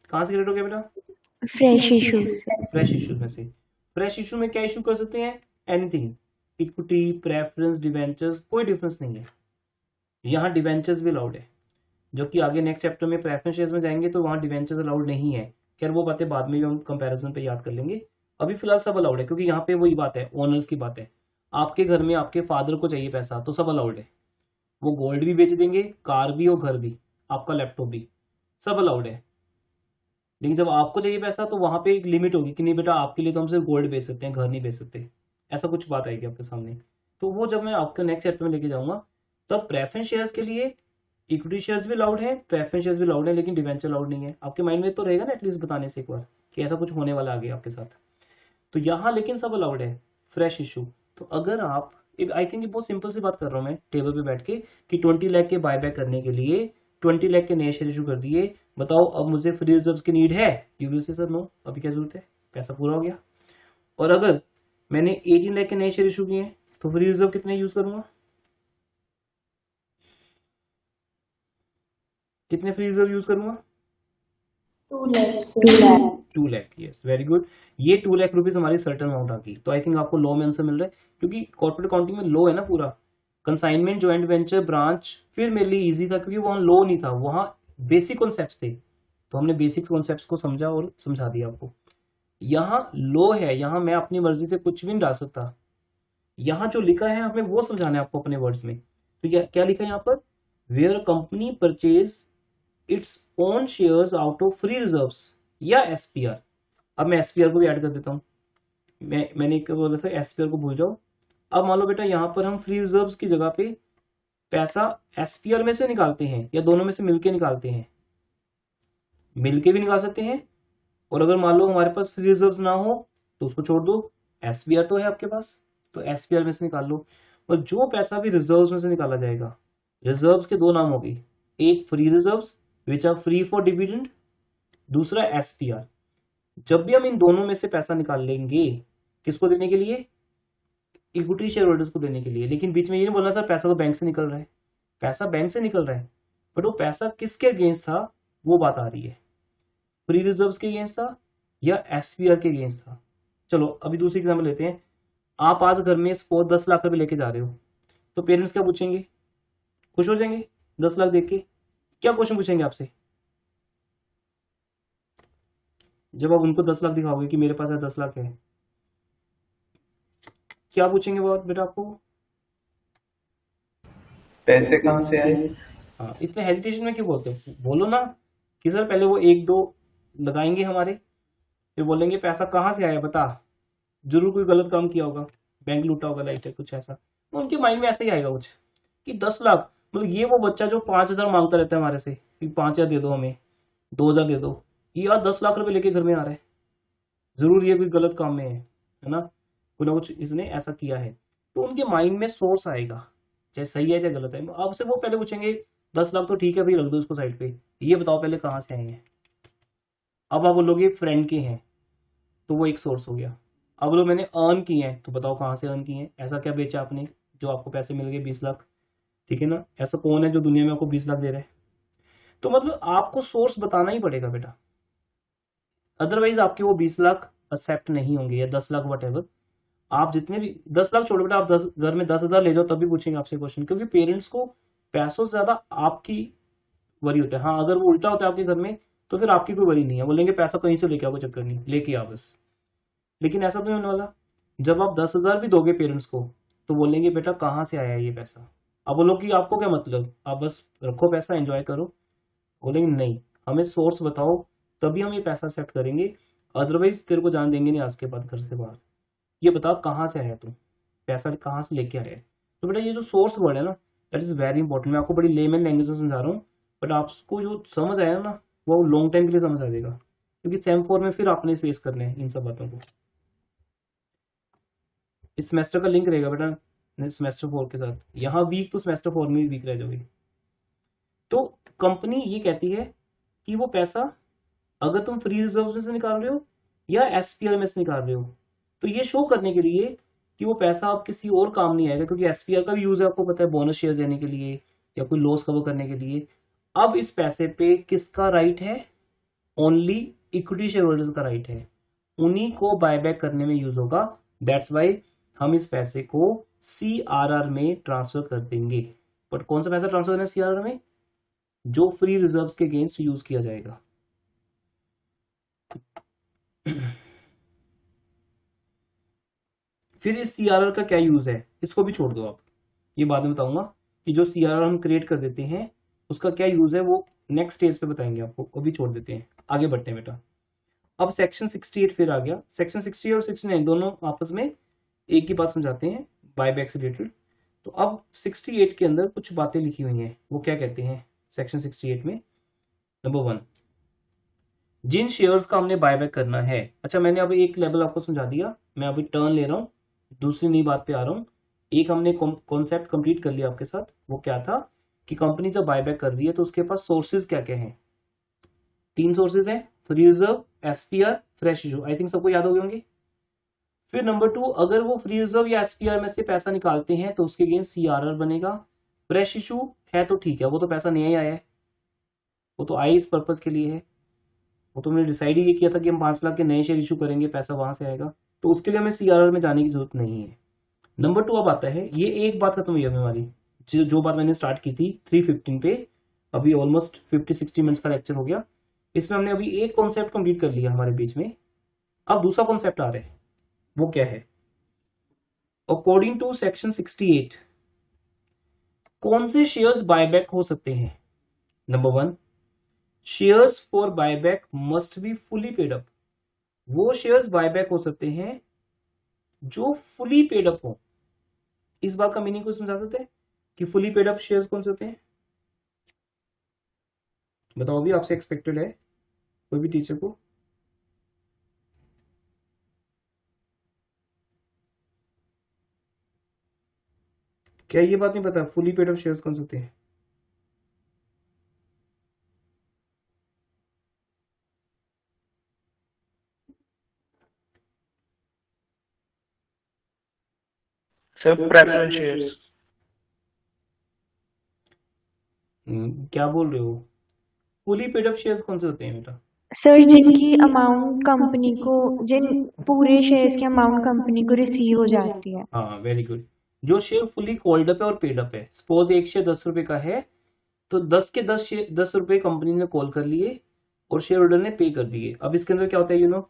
कहां से क्रिएट हो गया बेटा? Fresh issues. फ्रेश इशू में से। फ्रेश इशू में क्या इशू कर सकते हैं? एनीथिंग, इक्विटी, प्रेफरेंस, डिवेंचर्स, कोई डिफरेंस नहीं है। यहाँ डिवेंचर्स भी अलाउड है, जो कि आगे नेक्स्ट चैप्टर में प्रेफरेंस शेयर्स में जाएंगे तो वहां डिवेंचर्स अलाउड नहीं है। खैर वो बातें बाद में भी हम कंपैरिजन पे याद कर लेंगे। अभी फिलहाल सब अलाउड है क्योंकि यहाँ पे वही बात है, ओनर्स की बात है। आपके घर में आपके फादर को चाहिए पैसा तो सब अलाउड है, वो गोल्ड भी बेच देंगे, कार भी और घर भी, आपका लैपटॉप भी, सब अलाउड है। लेकिन जब आपको चाहिए पैसा तो वहां पे एक लिमिट होगी कि नहीं बेटा आपके लिए तो हम सिर्फ गोल्ड बेच सकते हैं, घर नहीं बेच सकते। ऐसा कुछ बात आएगी आपके सामने। तो वो जब मैं आपके नेक्स्ट चैप्टर में लेके जाऊंगा तब प्रेफरेंस शेयर्स के लिए इक्विटी शेयर्स भी अलाउड है, प्रेफरेंस शेयर्स भी अलाउड है, लेकिन डिवेंचर अलाउड नहीं है। आपके माइंड में तो रहेगा ना एटलीस्ट बताने से एक बार कि ऐसा कुछ होने वाला आगे आपके साथ। तो यहाँ लेकिन सब अलाउड है, फ्रेश इशू। तो अगर आप, आई थिंक बहुत सिंपल सी बात कर रहा हूँ मैं टेबल पे बैठ के कि 20 लाख के बायबैक करने के लिए 20 लाख के नए शेयर इशू कर दिए, बताओ अब मुझे फ्री रिजर्व्स की नीड है? You will say sir no, अभी क्या जरूरत है, पैसा पूरा हो गया। और अगर मैंने 18 लाख के नए शेयर इशू किए तो फ्री रिजर्व कितने यूज करूंगा? कितने फ्री रिजर्व यूज करूंगा? 2 lakhs. 2 lakh. 2 lakh, yes very good. ये 2 लाख रुपीज हमारी सर्टन अमाउंट आ गई। तो आई थिंक आपको लॉ में आंसर मिल रहा है क्योंकि कॉर्पोरेट अकाउंटिंग में लॉ है ना पूरा, कंसाइनमेंट, जॉइंट वेंचर, ब्रांच। फिर मेरे लिए इजी था क्योंकि वहां लॉ नहीं था, वहां बेसिक कॉन्सेप्ट्स थे, तो हमने बेसिक कॉन्सेप्ट्स को समझा और समझा दिया आपको। यहाँ लॉ है, यहाँ मैं अपनी मर्जी से कुछ भी नहीं डाल सकता। यहाँ जो लिखा है हमें वो समझाना है आपको अपने वर्ड्स में। तो क्या लिखा है यहाँ पर? Where company purchase its own shares out of free reserves या एसपीआर। अब मैं एसपीआर को भी ऐड कर देता हूँ। मैंने एक बोला था एसपीआर को भूल जाओ। अब मान लो बेटा यहाँ पर हम फ्री रिजर्व्स की जगह पे पैसा एसपीआर में से निकालते हैं या दोनों में से मिलके निकालते हैं, मिलके भी निकाल सकते हैं। और अगर मान लो हमारे पास फ्री रिजर्व्स ना हो तो उसको छोड़ दो, एसपीआर तो है आपके पास, तो एसपीआर में से निकाल लो। और जो पैसा भी रिजर्व्स में से निकाला जाएगा, रिजर्व्स के दो नाम हो गए, एक free reserves which are free for dividend, दूसरा एसपीआर। जब भी हम इन दोनों में से पैसा निकाल लेंगे, किसको देने के लिए? इक्विटी शेयर होल्डर्स को देने के लिए। लेकिन बीच में ये नहीं बोलना सर पैसा तो बैंक से निकल रहा है, पैसा बैंक से निकल रहा है, बट वो पैसा किसके अगेंस्ट था वो बात आ रही है, फ्री रिजर्व्स के अगेंस्ट था या एसपीआर के अगेंस्ट था। चलो अभी दूसरी एग्जाम्पल लेते हैं। आप आज घर में सपोज 10 लाख रुपए लेके जा रहे हो, तो पेरेंट्स क्या पूछेंगे? खुश हो जाएंगे 10 लाख देख के? क्या क्वेश्चन पूछेंगे आपसे जब आप उनको 10 लाख दिखाओगे कि मेरे पास है 10 लाख है? क्या पूछेंगे वो बेटा आपको? पैसे कहाँ से आए? हाँ, इतने हेजिटेशन में क्यों बोलते हो? बोलो ना कि सर पहले वो एक दो लगाएंगे हमारे, फिर बोलेंगे पैसा कहाँ से आया बता। जरूर कोई गलत काम किया होगा, बैंक लूटा होगा, लाइक कुछ ऐसा। तो उनके माइंड में ऐसा ही आएगा कुछ कि 10 लाख मतलब ये वो बच्चा जो 5,000 मांगता रहता है हमारे से कि 5,000 दे दो, हमें 2,000 दे दो, ये यार 10 लाख रुपए लेके घर में आ रहा है, जरूर ये कोई गलत काम में है ना, कुछ ना कुछ इसने ऐसा किया है। तो उनके माइंड में सोर्स आएगा, चाहे सही है चाहे गलत है। आपसे वो पहले पूछेंगे 10 लाख तो ठीक है भाई रख दो इसको साइड पे, ये बताओ पहले कहाँ से आए हैं। अब आप बोलोगे फ्रेंड के हैं तो वो एक सोर्स हो गया। अब लोग मैंने अर्न किए हैं तो बताओ कहाँ से अर्न किए हैं, ऐसा क्या बेचा आपने जो आपको पैसे मिल गए 20 लाख, ठीक है ना। ऐसा कौन है जो दुनिया में आपको 20 लाख दे रहा है? तो मतलब आपको सोर्स बताना ही पड़ेगा बेटा, अदरवाइज आपके वो 20 लाख एक्सेप्ट नहीं होंगे, या 10 लाख वट। आप जितने भी 10 लाख छोड़ो बेटा, आप 10 घर में 10,000 ले जाओ तब भी पूछेंगे आपसे क्वेश्चन, क्योंकि पेरेंट्स को पैसों से ज्यादा आपकी वरी होता है। हाँ, अगर वो उल्टा होता है आपके घर में तो फिर आपकी कोई वरी नहीं है, बोलेंगे पैसा कहीं से लेके आओ, कोई चक्कर नहीं, लेके आओ बस। लेकिन ऐसा तो नहीं होने वाला। जब आप 10,000 भी दोगे पेरेंट्स को तो बोलेंगे बेटा कहाँ से आया ये पैसा। अब बोलो कि आपको क्या मतलब, आप बस रखो पैसा, एंजॉय करो। बोलेंगे नहीं, हमें सोर्स बताओ तभी हम ये पैसा सेट करेंगे, अदरवाइज तेरे को जान देंगे नहीं आज के बाद घर से बाहर। ये बता कहाँ से आया तू, पैसा कहाँ से लेके आया है। तो बेटा ये जो सोर्स वर्ड है ना, दैट इज वेरी इंपॉर्टेंट। मैं आपको बड़ी लेमन लैंग्वेज में समझा रहा हूँ, बट आपको जो समझ आया ना वो लॉन्ग टाइम के लिए समझ आ जाएगा, क्योंकि सेम 4 में फिर आपने फेस करने हैं इन सब बातों को। इस सेमेस्टर का लिंक रहेगा बेटा सेमेस्टर 4 के साथ, यहाँ वीक तो सेमेस्टर 4 में भी वीक रह जाओगे। तो कंपनी ये कहती है कि वो पैसा अगर तुम फ्री रिजर्व में से निकाल रहे हो या एसपीआर में से निकाल रहे हो, तो ये शो करने के लिए कि वो पैसा अब किसी और काम नहीं आएगा, क्योंकि एसपीआर का भी यूज है आपको पता है, बोनस शेयर देने के लिए या कोई लॉस कवर करने के लिए। अब इस पैसे पे किसका राइट है? ओनली इक्विटी शेयर होल्डर्स का राइट है, उन्हीं को बायबैक करने में यूज होगा। दैट्स वाई हम इस पैसे को सीआरआर में ट्रांसफर कर देंगे। बट कौन सा पैसा ट्रांसफर करना है सीआरआर में? जो फ्री रिजर्व्स के अगेंस्ट यूज किया जाएगा। फिर इस सीआरआर का क्या यूज है, इसको भी छोड़ दो आप, ये बाद में बताऊंगा कि जो सीआरआर हम क्रिएट कर देते हैं उसका क्या यूज है, वो नेक्स्ट स्टेज पे बताएंगे आपको, अभी छोड़ देते हैं, आगे बढ़ते हैं बेटा। अब सेक्शन 68 फिर आ गया। सेक्शन 68 और 69 दोनों आपस में एक ही बात समझाते हैं, बायबैक से रिलेटेड। तो अब 68 के अंदर कुछ बातें लिखी हुई हैं, वो क्या कहते हैं सेक्शन 68 में। नंबर 1, जिन शेयर्स का हमने बायबैक करना है। अच्छा, मैंने अभी एक लेवल आपको समझा दिया, मैं अभी टर्न ले रहा हूँ, दूसरी नई बात पे आ रहा हूँ। एक हमने कॉन्सेप्ट कंप्लीट कर लिया आपके साथ, वो क्या था कि कंपनी जब बायबैक कर रही है तो उसके पास सोर्सेज क्या क्या हैं। 3 सोर्सेज हैं, free reserve, SPR, fresh issue. I think सबको याद हो गए होंगे। फिर नंबर 2, अगर वो फ्री रिजर्व या एसपीआर में से पैसा निकालते हैं तो उसके अगेंस्ट सीआरआर बनेगा। फ्रेश इशू है तो ठीक है, वो तो पैसा नया ही आया है, वो तो आए इस पर्पज के लिए है, वो तो हमने डिसाइड ही किया था कि हम 5 लाख के नए शेयर इशू करेंगे, पैसा वहां से आएगा, तो उसके लिए हमें सीआरआर में जाने की जरूरत नहीं है। नंबर 2 अब आता है, ये एक बात खत्म हुई हमारी, जो बात मैंने स्टार्ट की थी 315 पे, अभी ऑलमोस्ट 50-60 मिनट्स का लेक्चर हो गया, इसमें हमने अभी एक कॉन्सेप्ट कंप्लीट कर लिया हमारे बीच में। अब दूसरा कॉन्सेप्ट आ रहा है, वो क्या है? अकॉर्डिंग टू सेक्शन 68 कौन से शेयर्स बायबैक हो सकते हैं? Number 1, shares for buyback must be fully paid up. वो शेयर्स बायबैक हो सकते हैं जो फुली पेड अप हो। इस बात का मीनिंग को समझा सकते हैं कि फुली पेड अप शेयर्स कौन से होते हैं? बताओ, अभी आपसे एक्सपेक्टेड है कोई भी टीचर को। क्या ये बात नहीं पता फुली पेड अप शेयर्स कौन से होते हैं? Sir preference shares. क्या बोल रहे हो? फुली पेड अप शेयर्स कौन से होते हैं बेटा? सर जिनकी अमाउंट कंपनी को, जिन पूरे शेयर्स की अमाउंट कंपनी को रिसीव हो जाती है। हाँ, वेरी गुड। जो शेयर फुली कॉल्ड अप है और पेड अप है, सपोज एक शेयर 10 रुपए का है तो 10 के 10 रुपए कंपनी ने कॉल कर लिए और शेयर होल्डर ने पे कर दिए। अब इसके अंदर क्या होता है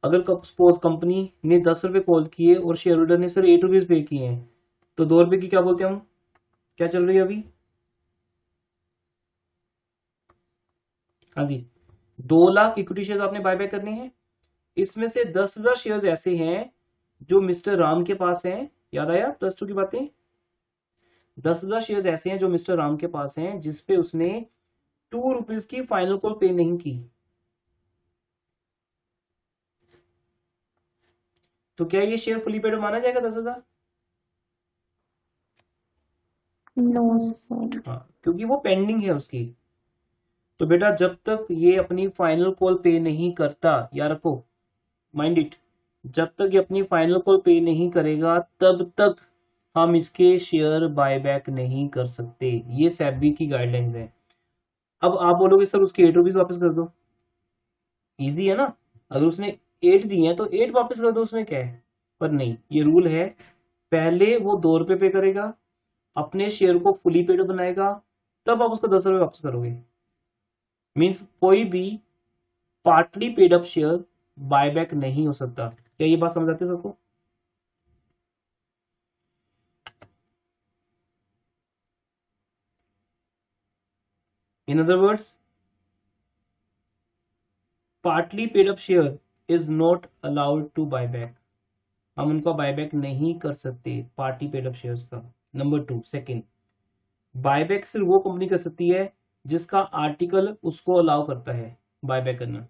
अगर सपोज कंपनी ने 10 रुपए कॉल किए और शेयर होल्डर ने सिर्फ 8 रुपीज पे किए हैं, तो 2 रुपए की क्या बोलते हैं हम, क्या चल रही है अभी? हाँ जी, 2 लाख इक्विटी शेयर आपने बायबैक करने हैं। इसमें से 10,000 शेयर ऐसे हैं जो मिस्टर राम के पास हैं। याद आया +2 की बातें? 10,000 शेयर ऐसे हैं जो मिस्टर राम के पास हैं जिसपे उसने 2 रुपीज की फाइनल कॉल पे नहीं की। तो क्या ये शेयर फुली पेड माना जाएगा 10,000? No sir. हाँ, क्योंकि वो पेंडिंग है उसकी। तो बेटा जब तक ये अपनी फाइनल कॉल पे नहीं करता, याद रखो, माइंड इट, जब तक ये अपनी फाइनल कॉल पे नहीं करेगा तब तक हम इसके शेयर बायबैक नहीं कर सकते। ये सेबी की गाइडलाइंस है। अब आप बोलोगे सर उसके 8 रुपीज वापस कर दो, इजी है ना। अगर उसने 8 दिए हैं तो 8 वापस कर दो, उसमें क्या है। पर नहीं, ये रूल है, पहले वो 2 रुपए पे करेगा, अपने शेयर को फुली पेड बनाएगा, तब आप उसको 10 रुपए वापस करोगे। मीन्स कोई भी partly paid up share buyback नहीं हो सकता। क्या ये बात समझ आती है सबको? In other words, partly paid up share is not allowed to buyback. हम उनका बायबैक नहीं कर सकते पार्टी पेड अप शेयर्स का। नंबर 2, सेकंड, बायबैक सिर्फ वो कंपनी कर सकती है जिसका आर्टिकल उसको अलाउ करता है बायबैक करना।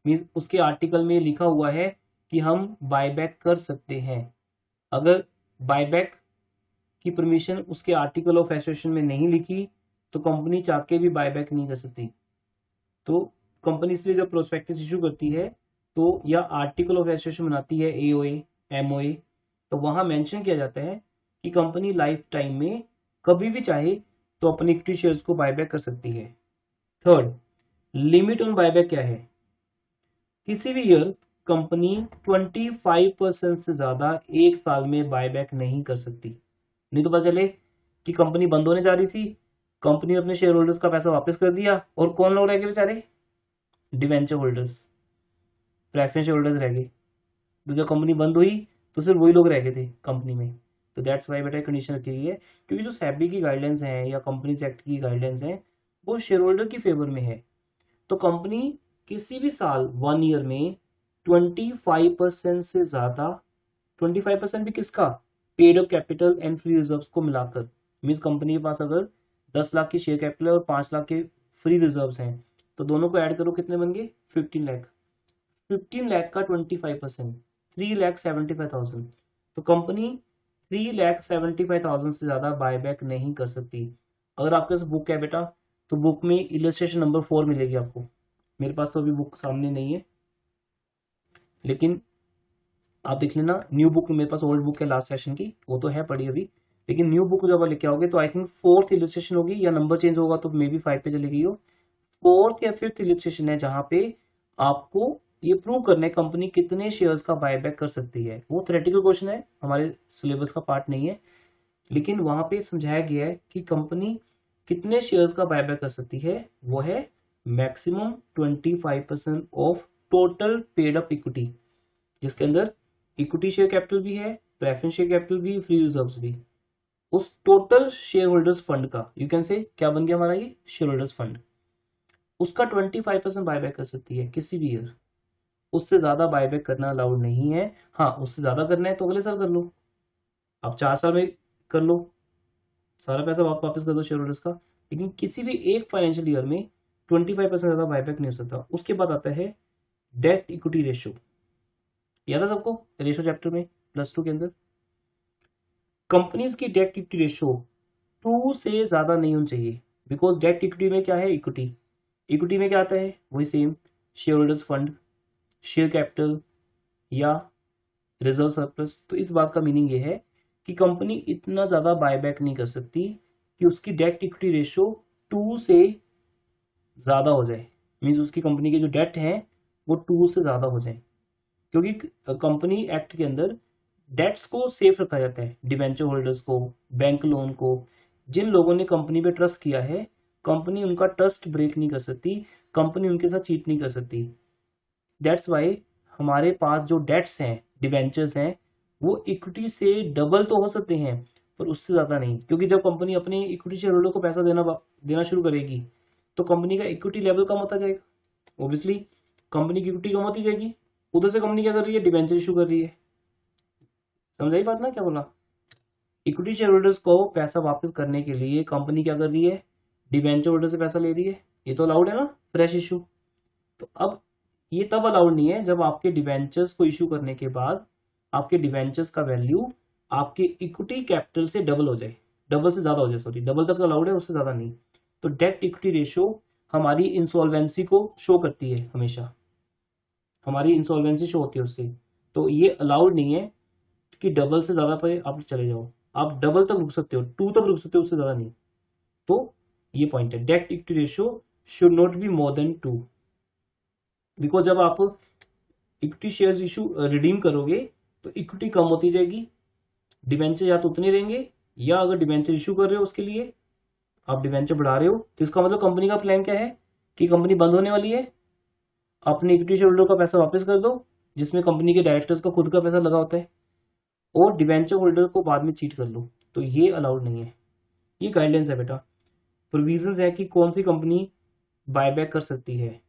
मीन्स उसके आर्टिकल में लिखा हुआ है कि हम बायबैक कर सकते हैं। अगर बायबैक की परमिशन उसके आर्टिकल ऑफ एसोसिएशन में नहीं लिखी तो कंपनी चाह के भी बायबैक नहीं कर सकती। तो कंपनी इसलिए जब प्रोस्पेक्टस इशू करती है तो या आर्टिकल ऑफ एसोसिएशन बनाती है, एओए एमओए, तो वहां मेंशन किया जाता है कि कंपनी लाइफ टाइम में कभी भी चाहे तो अपने इक्विटी शेयर्स को बायबैक कर सकती है। थर्ड, लिमिट ऑन बायबैक क्या है? किसी भी ईयर कंपनी 25% से ज्यादा एक साल में बायबैक नहीं कर सकती। नहीं तो पता चले कि कंपनी बंद होने जा रही थी, कंपनी ने अपने शेयर होल्डर्स का पैसा वापस कर दिया, और कौन लोग रह गए बेचारे? डिवेंचर होल्डर्स, प्रेफरेंस होल्डर्स रह गए। तो जब कंपनी बंद हुई तो सिर्फ वही लोग रह गए थे कंपनी में। तो दैट्स वाई बेटा कंडीशन रखी गई है, क्योंकि जो सेबी की गाइडलाइंस हैं या कंपनीज एक्ट की गाइडलाइंस हैं वो शेयर होल्डर की फेवर में है। तो कंपनी किसी भी साल 1 ईयर में 25% से ज्यादा, 25% भी किसका? Paid up capital and free reserves को मिलाकर। मीन्स कंपनी के पास अगर 10 लाख की शेयर कैपिटल और 5 लाख के फ्री रिजर्व्स हैं तो दोनों को ऐड करो, कितने बन गए? 15 लाख। 15 लाख का 25%, 3,75,000। तो कंपनी 3,75,000 से ज्यादा बायबैक नहीं कर सकती। अगर आपके पास बुक है बेटा तो बुक में इलस्ट्रेशन नंबर 4 मिलेगी आपको। मेरे पास तो अभी बुक सामने नहीं है, लेकिन आप देख लेना। न्यू बुक मेरे पास ओल्ड बुक है लास्ट सेशन की, वो तो है पड़ी अभी, लेकिन न्यू बुक जब आप लेके आओगे तो आई थिंक 4th इलस्ट्रेशन होगी, या नंबर चेंज होगा तो मे बी 5 पे चली गई हो। 4th या 5th इलस्ट्रेशन है जहां पे आपको ये प्रूव करना है कंपनी कितने शेयर्स का बायबैक कर सकती है। वो थ्योरेटिकल क्वेश्चन है, हमारे सिलेबस का पार्ट नहीं है, लेकिन वहां पे समझाया गया है कि कंपनी कितने शेयर्स का बायबैक कर सकती है। वो है maximum 25% of total paid up equity, जिसके अंदर इक्विटी शेयर कैपिटल भी है, प्रेफरेंस शेयर कैपिटल भी, फ्री रिजर्व्स भी। उस टोटल शेयर होल्डर्स फंड का, यू कैन से क्या बन गया हमारा ये शेयर होल्डर्स फंड, उसका 25% बायबैक कर सकती है किसी भी ईयर। उससे ज्यादा बायबैक करना अलाउड नहीं है। हाँ, उससे ज्यादा करना है तो अगले साल कर लो, आप 4 साल में कर लो, सारा पैसा वापस कर दो शेयर होल्डर्स का। लेकिन किसी भी एक फाइनेंशियल ईयर में 25% ज्यादा बायबैक नहीं हो सकता। उसके बाद आता है डेट इक्विटी रेशियो। याद है सबको रेशियो चैप्टर में +2 के अंदर? कंपनीज की डेट इक्विटी रेशियो 2 से ज्यादा नहीं होनी चाहिए, बिकॉज डेट इक्विटी में क्या है? इक्विटी। इक्विटी में क्या आता है? वही same share holders fund, share capital या रिजर्व सरप्लस। तो इस बात का मीनिंग ये है कि कंपनी इतना ज्यादा बायबैक नहीं कर सकती कि उसकी डेट इक्विटी रेशियो 2 से ज्यादा हो जाए। मीन्स उसकी कंपनी के जो डेट हैं वो 2 से ज्यादा हो जाए, क्योंकि कंपनी एक्ट के अंदर डेट्स को सेफ रखा जाता है। डिवेंचर होल्डर्स को, बैंक लोन को, जिन लोगों ने कंपनी पे ट्रस्ट किया है, कंपनी उनका ट्रस्ट ब्रेक नहीं कर सकती, कंपनी उनके साथ चीट नहीं कर सकती। दैट्स वाई हमारे पास जो डेट्स हैं, डिवेंचर्स हैं, वो इक्विटी से डबल तो हो सकते हैं पर उससे ज्यादा नहीं। क्योंकि जब कंपनी अपने इक्विटी शेयर होल्डर को पैसा देना शुरू करेगी तो कंपनी का इक्विटी लेवल कम होता जाएगा। ऑब्वियसली कंपनी की इक्विटी कम होती जाएगी, उधर से कंपनी क्या कर रही है? डिवेंचर इशू कर रही है। समझ आई बात ना क्या बोला? इक्विटी शेयर होल्डर्स को पैसा वापस करने के लिए कंपनी क्या कर रही है? डिवेंचर होल्डर से पैसा ले रही है। ये तो अलाउड है ना, फ्रेश इशू। तो अब ये तब अलाउड नहीं है जब आपके डिवेंचर्स को इशू करने के बाद आपके डिवेंचर्स का वैल्यू आपके इक्विटी कैपिटल से डबल हो जाए, डबल से ज्यादा हो जाए, सॉरी, डबल तक अलाउड है, उससे ज्यादा नहीं। तो डेट इक्विटी रेशियो हमारी इंसॉल्वेंसी को शो करती है, हमेशा हमारी इंसॉल्वेंसी शो होती है उससे। तो ये अलाउड नहीं है कि डबल से ज्यादा पे आप चले जाओ। आप डबल तक रुक सकते हो, 2 तक रुक सकते हो, उससे ज्यादा नहीं। तो ये पॉइंट है, debt equity ratio should not be more than 2, because जब आप इक्विटी शेयर्स इशू रिडीम करोगे तो इक्विटी कम होती जाएगी, डिवेंचर या तो उतने रहेंगे, या अगर डिवेंचर इशू कर रहे हो उसके लिए आप डिवेंचर बढ़ा रहे हो, तो इसका मतलब कंपनी का प्लान क्या है कि कंपनी बंद होने वाली है, अपने इक्विटी शेयर होल्डर का पैसा वापस कर दो, जिसमें कंपनी के डायरेक्टर्स का खुद का पैसा लगा होता है, और डिवेंचर होल्डर को बाद में चीट कर लो, तो ये अलाउड नहीं है। ये गाइडलाइंस है बेटा, प्रोविजंस है कि कौन सी कंपनी बायबैक कर सकती है,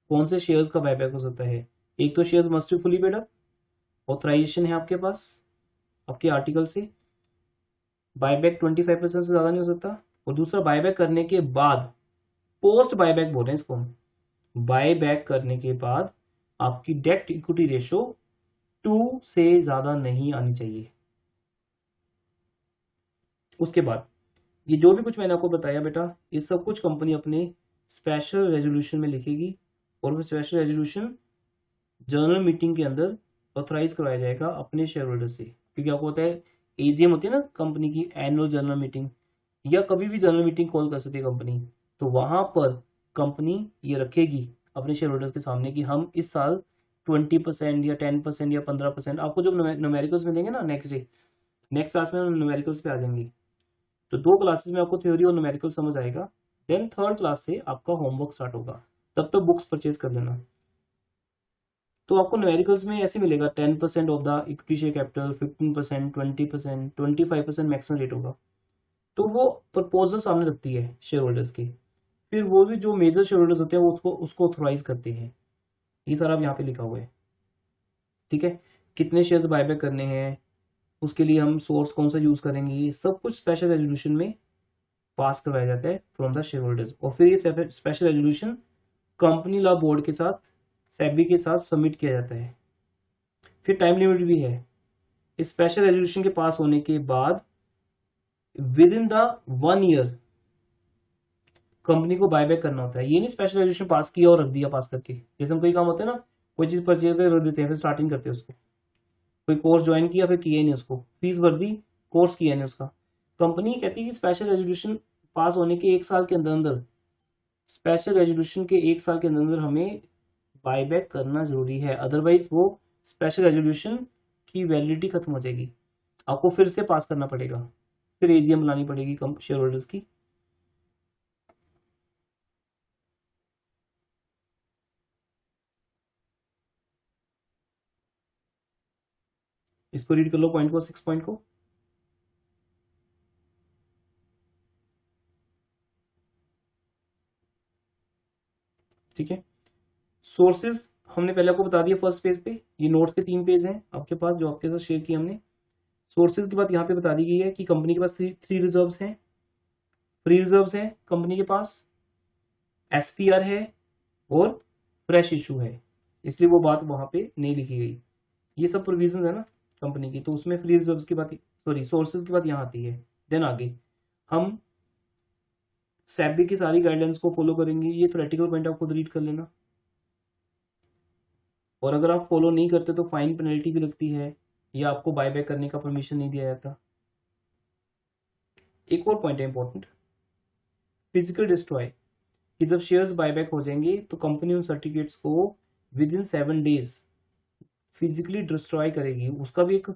कौन से शेयर्स का बायबैक हो सकता है। एक तो shares must be fully paid up, authorization है आपके पास आपके आर्टिकल से, बायबैक 25% से ज्यादा नहीं हो सकता, और दूसरा बायबैक करने के बाद, पोस्ट बायबैक बोल रहे हैं इसको हम, बायबैक करने के बाद आपकी डेट इक्विटी रेशियो 2 से ज्यादा नहीं आनी चाहिए। उसके बाद ये जो भी कुछ मैंने आपको बताया बेटा, ये सब कुछ कंपनी अपने स्पेशल रेजोल्यूशन में लिखेगी, और वो स्पेशल रेजोल्यूशन जनरल मीटिंग के अंदर ऑथराइज करवाया जाएगा अपने शेयर होल्डर से, क्योंकि आपको होता है एजीएम होती है ना कंपनी की, एनुअल जनरल मीटिंग, या कभी भी जनरल मीटिंग कॉल कर सकती है कंपनी, तो वहां पर कंपनी ये रखेगी अपने शेयर होल्डर्स के सामने कि हम इस साल 20% या 10% या 15%, आपको जब न्यूमेरिकल्स मिलेंगे ना नेक्स्ट डे, नेक्स्ट क्लास में हम न्यूमेरिकल्स पे आ जाएंगे, तो 2 क्लासेस में आपको थ्योरी और न्यूमेरिकल समझ आएगा, देन थर्ड क्लास से आपका होमवर्क स्टार्ट होगा, तब तक बुक्स परचेज कर लेना। तो आपको न्यूमेरिकल्स में ऐसे मिलेगा 10% of the equity share capital, 15%, 20%, 25% maximum rate होगा, तो वो प्रपोजल सामने रखती है शेयर होल्डर्स के, फिर वो भी जो मेजर शेयर होल्डर्स होते हैं वो उसको ऑथोराइज करते हैं। ये सारा अब यहाँ पे लिखा हुआ है, ठीक है, कितने शेयर्स बायबैक करने हैं, उसके लिए हम सोर्स कौन सा यूज करेंगे, ये सब कुछ स्पेशल रेजोल्यूशन में पास करवाया जाता है फ्रॉम द शेयर होल्डर्स, और फिर ये special resolution company law board के साथ, सेबी के साथ सबमिट किया जाता है। फिर टाइम लिमिट भी है, इस स्पेशल रेजोल्यूशन के पास होने के बाद with in the 1 year company को बायबैक करना होता है। ये नहीं स्पेशल रेजोल्यूशन पास किया और रख दिया पास करके, जैसे हम कोई काम होता है ना, कोई चीज परचेज कर रख देते हैं, फिर स्टार्टिंग करते हैं उसको, कोई कोर्स ज्वाइन किया फिर किया ही नहीं उसको, फीस भर दी, कोर्स किया नहीं उसका। कंपनी कहती है कि स्पेशल रेजोल्यूशन पास होने के 1 साल के अंदर अंदर, स्पेशल रेजोल्यूशन के 1 साल के अंदर अंदर हमें बायबैक करना जरूरी है, अदरवाइज वो स्पेशल रेजोल्यूशन की वैलिडिटी खत्म हो जाएगी, आपको फिर से पास करना पड़ेगा, फिर एजीएम लानी पड़ेगी शेयर होल्डर्स की। इसको रीड कर लो पॉइंट को, 6 पॉइंट को। ठीक है, सोर्सेज हमने पहले आपको बता दिया फर्स्ट पेज पे, ये नोट्स के 3 पेज हैं आपके पास जो आपके साथ शेयर किए हमने। सोर्सेज की बात यहाँ पे बता दी गई है कि कंपनी के पास 3 रिजर्व्स हैं, फ्री रिजर्व्स हैं कंपनी के पास, एसपीआर है और फ्रेश इशू है, इसलिए वो बात वहां पे नहीं लिखी गई। ये सब प्रोविजन है ना कंपनी की, तो उसमें फ्री रिजर्व्स की बात, सॉरी सोर्सेज की बात यहाँ आती है। देन आगे हम सेबी की सारी गाइडलाइंस को फॉलो करेंगे, ये थ्योरेटिकल पॉइंट आप खुद रीड कर लेना, और अगर आप फॉलो नहीं करते तो फाइन पेनल्टी भी लगती है, या आपको बायबैक करने का परमिशन नहीं दिया जाता। एक और पॉइंट है इंपॉर्टेंट, फिजिकल डिस्ट्रॉय, कि जब शेयर्स बायबैक हो जाएंगे तो कंपनी उन सर्टिफिकेट्स को with in 7 days physically destroy करेगी, उसका भी एक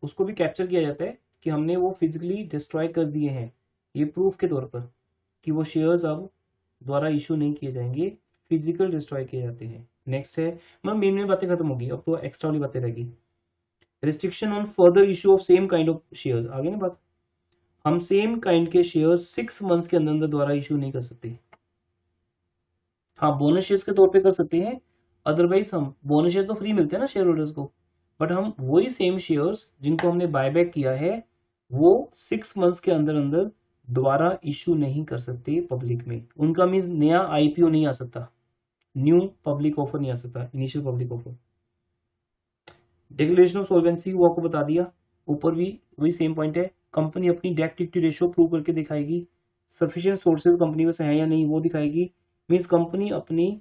उसको भी कैप्चर किया जाता है कि हमने वो फिजिकली डिस्ट्रॉय कर दिए हैं, ये प्रूफ के तौर पर कि वो शेयर्स अब द्वारा इशू नहीं किए जाएंगे, फिजिकल डिस्ट्रॉय किए जाते हैं। नेक्स्ट है, मतलब मेन बातें खत्म होगी, अब तो एक्स्ट्रा वाली बातें रहेगी। Restriction on further issue of same kind of shares, आगे ना बात, हम सेम काइंड के शेयर्स 6 मंथ्स के अंदर अंदर द्वारा इशू नहीं कर सकते। हाँ बोनस शेयर्स के तौर पे कर सकते हैं, अदरवाइज हम बोनस शेयर तो फ्री मिलते हैं ना शेयर होल्डर्स को, बट हम वही सेम शेयर्स जिनको हमने बायबैक किया है वो 6 मंथ्स के अंदर अंदर दोबारा इशू नहीं कर सकते पब्लिक में, उनका मीन्स नया आईपीओ नहीं आ सकता, न्यू पब्लिक ऑफर नहीं आ सकता, initial public offer. Declaration of solvency वो आपको बता दिया, ऊपर भी वही सेम पॉइंट है, कंपनी अपनी डेट इक्विटी रेशियो प्रूव करके दिखाएगी, सफिशिएंट सोर्सेज कंपनी में से है या नहीं वो दिखाएगी, मीन्स कंपनी अपनी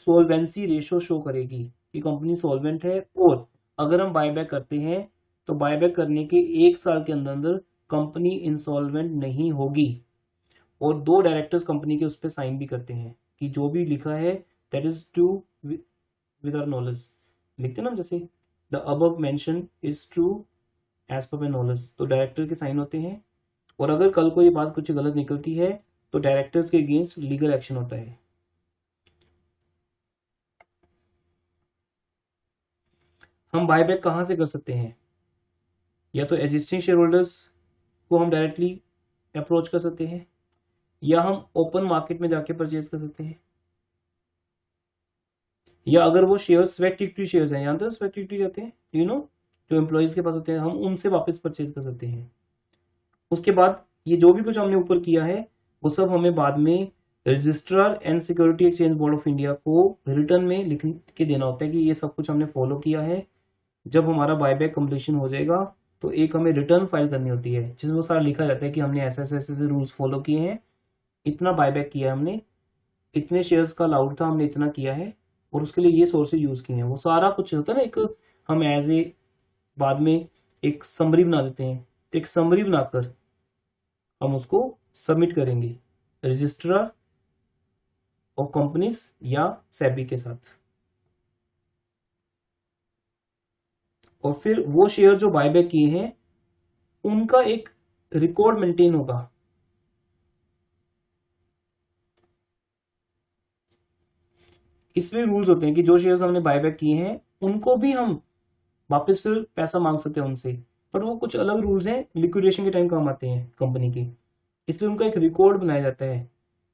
सोल्वेंसी रेशियो शो करेगी कि कंपनी सॉल्वेंट है, और अगर हम बायबैक करते हैं तो बायबैक करने के 1 साल के अंदर अंदर कंपनी इंसॉल्वेंट नहीं होगी। और 2 डायरेक्टर्स कंपनी के उस पर साइन भी करते हैं कि जो भी लिखा है that is true with our knowledge, लिखते हैं ना, जैसे the above mention is true as per my knowledge, तो डायरेक्टर के साइन होते हैं। और अगर कल को ये बात कुछ गलत निकलती है तो डायरेक्टर्स के अगेंस्ट लीगल एक्शन होता है। हम बायबैक कहां से कर सकते हैं? या तो एग्जिस्टिंग शेयर होल्डर्स को हम डायरेक्टली अप्रोच कर सकते हैं, या हम ओपन मार्केट में जाके परचेज कर सकते हैं, या अगर वो शेयर स्वेट इक्विटी शेयर्स हैं, जानते हो स्वेट इक्विटी कहते हैं, यू नो, जो एम्प्लॉयज के पास होते हैं, हम उनसे वापस परचेज कर सकते हैं। उसके बाद ये जो भी कुछ हमने ऊपर किया है वो सब हमें बाद में registrar and security exchange board of India को रिटर्न में लिख के देना होता है कि ये सब कुछ हमने फॉलो किया है। जब हमारा बायबैक कंप्लीशन हो जाएगा तो एक हमें रिटर्न फाइल करनी होती है जिसमें वो सारा लिखा जाता है कि हमने ऐसे ऐसे ऐसे रूल्स फॉलो किए हैं, इतना बायबैक किया है हमने, इतने शेयर्स का अलाउड था, हमने इतना किया है, और उसके लिए ये सोर्सेज यूज किए हैं। वो सारा कुछ होता है ना, एक हम एज ए बाद में एक समरी बना देते हैं, तो एक समरी बनाकर हम उसको सबमिट करेंगे रजिस्ट्रार ऑफ कंपनीज या सेबी के साथ। और फिर वो शेयर जो बायबैक किए हैं उनका एक रिकॉर्ड मेंटेन होगा। इसमें रूल्स होते हैं कि जो शेयर्स हमने बायबैक किए हैं उनको भी हम वापस फिर पैसा मांग सकते हैं उनसे, पर वो कुछ अलग रूल्स हैं, लिक्विडेशन के टाइम काम आते हैं कंपनी के, इसलिए उनका एक रिकॉर्ड बनाया जाता है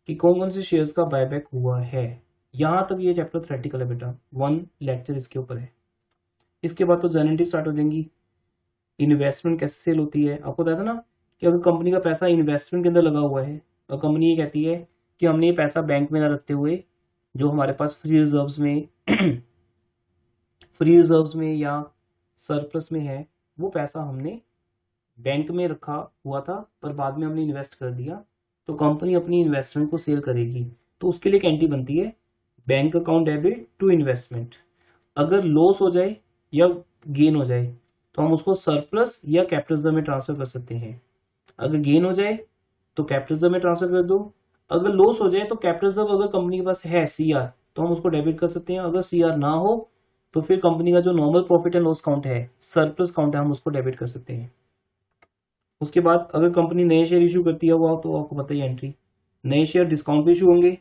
कि कौन कौन से शेयर्स का बायबैक हुआ है। यहां तक ये चैप्टर थ्योरेटिकल है बेटा, 1 लेक्चर इसके ऊपर है। इसके बाद तो जर्नलिटी स्टार्ट हो जाएंगी, इन्वेस्टमेंट कैसे सेल होती है। आपको बताया था ना कि अगर कंपनी का पैसा इन्वेस्टमेंट के अंदर लगा हुआ है और कंपनी ये कहती है कि हमने ये पैसा बैंक में ना रखते हुए जो हमारे पास फ्री रिजर्व्स में या सरप्लस में है, वो पैसा हमने बैंक में रखा हुआ था पर बाद में हमने इन्वेस्ट कर दिया, तो कंपनी अपनी इन्वेस्टमेंट को सेल करेगी। तो उसके लिए एक एंट्री बनती है bank account debit to investment. अगर लॉस हो जाए या गेन हो जाए तो हम उसको सरप्लस या कैपिटल रिजर्व में ट्रांसफर कर सकते हैं। अगर गेन हो जाए तो कैपिटल रिजर्व में ट्रांसफर कर दो, अगर लॉस हो जाए तो कैपिटल रिजर्व अगर कंपनी के पास है सीआर तो हम उसको डेबिट कर सकते हैं, अगर सीआर ना हो तो फिर कंपनी का जो normal profit and loss count है, सरप्लस काउंट है, हम उसको डेबिट कर सकते हैं। उसके बाद अगर कंपनी नए शेयर इशू करती है वो तो आपको पता ही एंट्री, नए शेयर डिस्काउंट पे इशू होंगे,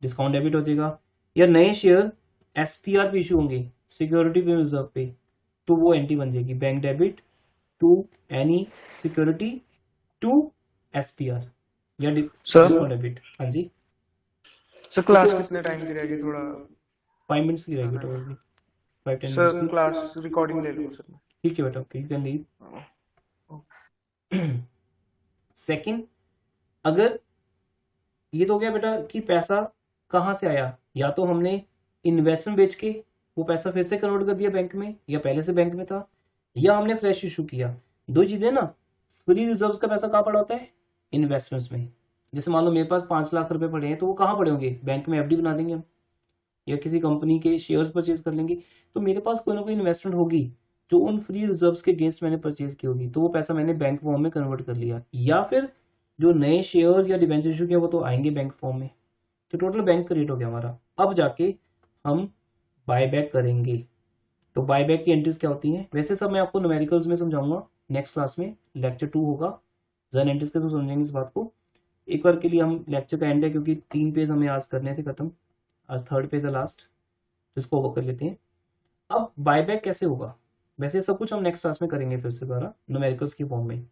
डिस्काउंट डेबिट हो जाएगा, या नए शेयर एसपीआर पे इशू होंगे, सिक्योरिटी पे रिजर्व पे, तो वो एंट्री बन जाएगी bank debit to any security to SPR या डिस्काउंट डेबिट। हाँ जी सर क्लास कितने टाइम की रहेगी? थोड़ा 5 मिनट्स की रहेगी, तो 5-10 सर मिनट्स क्लास रिकॉर्डिंग ले लूंगा सर। ठीक है बेटा, okay you can leave. Second, अगर ये तो हो गया बेटा कि पैसा कहां से आया, या तो हमने इन्वेस्टमेंट बेच के वो पैसा फिर से कन्वर्ट कर दिया बैंक में, या पहले से बैंक में था, या हमने फ्रेश इशू किया। दो चीजें ना, फ्री रिजर्व्स का पैसा कहाँ पड़ा होता है? इन्वेस्टमेंट्स में। जैसे मान लो मेरे पास 5 लाख रुपए पड़े हैं तो वो कहाँ पड़े होंगे? बैंक में एफडी बना देंगे हम, या किसी कंपनी के शेयर्स परचेज कर लेंगे, तो मेरे पास कोई ना कोई इन्वेस्टमेंट होगी जो उन फ्री रिजर्व्स के अगेंस्ट मैंने परचेज की होगी, तो वो पैसा मैंने बैंक फॉर्म में कन्वर्ट कर लिया, या फिर जो नए शेयर्स या डिबेंचर इशू किए वो तो आएंगे बैंक फॉर्म में। तो टोटल बैंक का रेट हो गया हमारा। अब जाके हम बायबैक करेंगे, तो बायबैक की एंट्रीज क्या होती हैं? वैसे सब मैं आपको न्यूमेरिकल्स में समझाऊंगा नेक्स्ट क्लास में, लेक्चर 2 होगा, जन एंट्रीज के थ्रू समझेंगे इस बात को। एक बार के लिए हम लेक्चर का एंड है क्योंकि 3 पेज हमें आज करने थे खत्म, आज 3rd पेज है लास्ट, तो इसको ओवर कर लेते हैं। अब बायबैक कैसे होगा? वैसे सब कुछ हम नेक्स्ट क्लास में करेंगे फिर से दोबारा न्यूमेरिकल्स की फॉर्म में।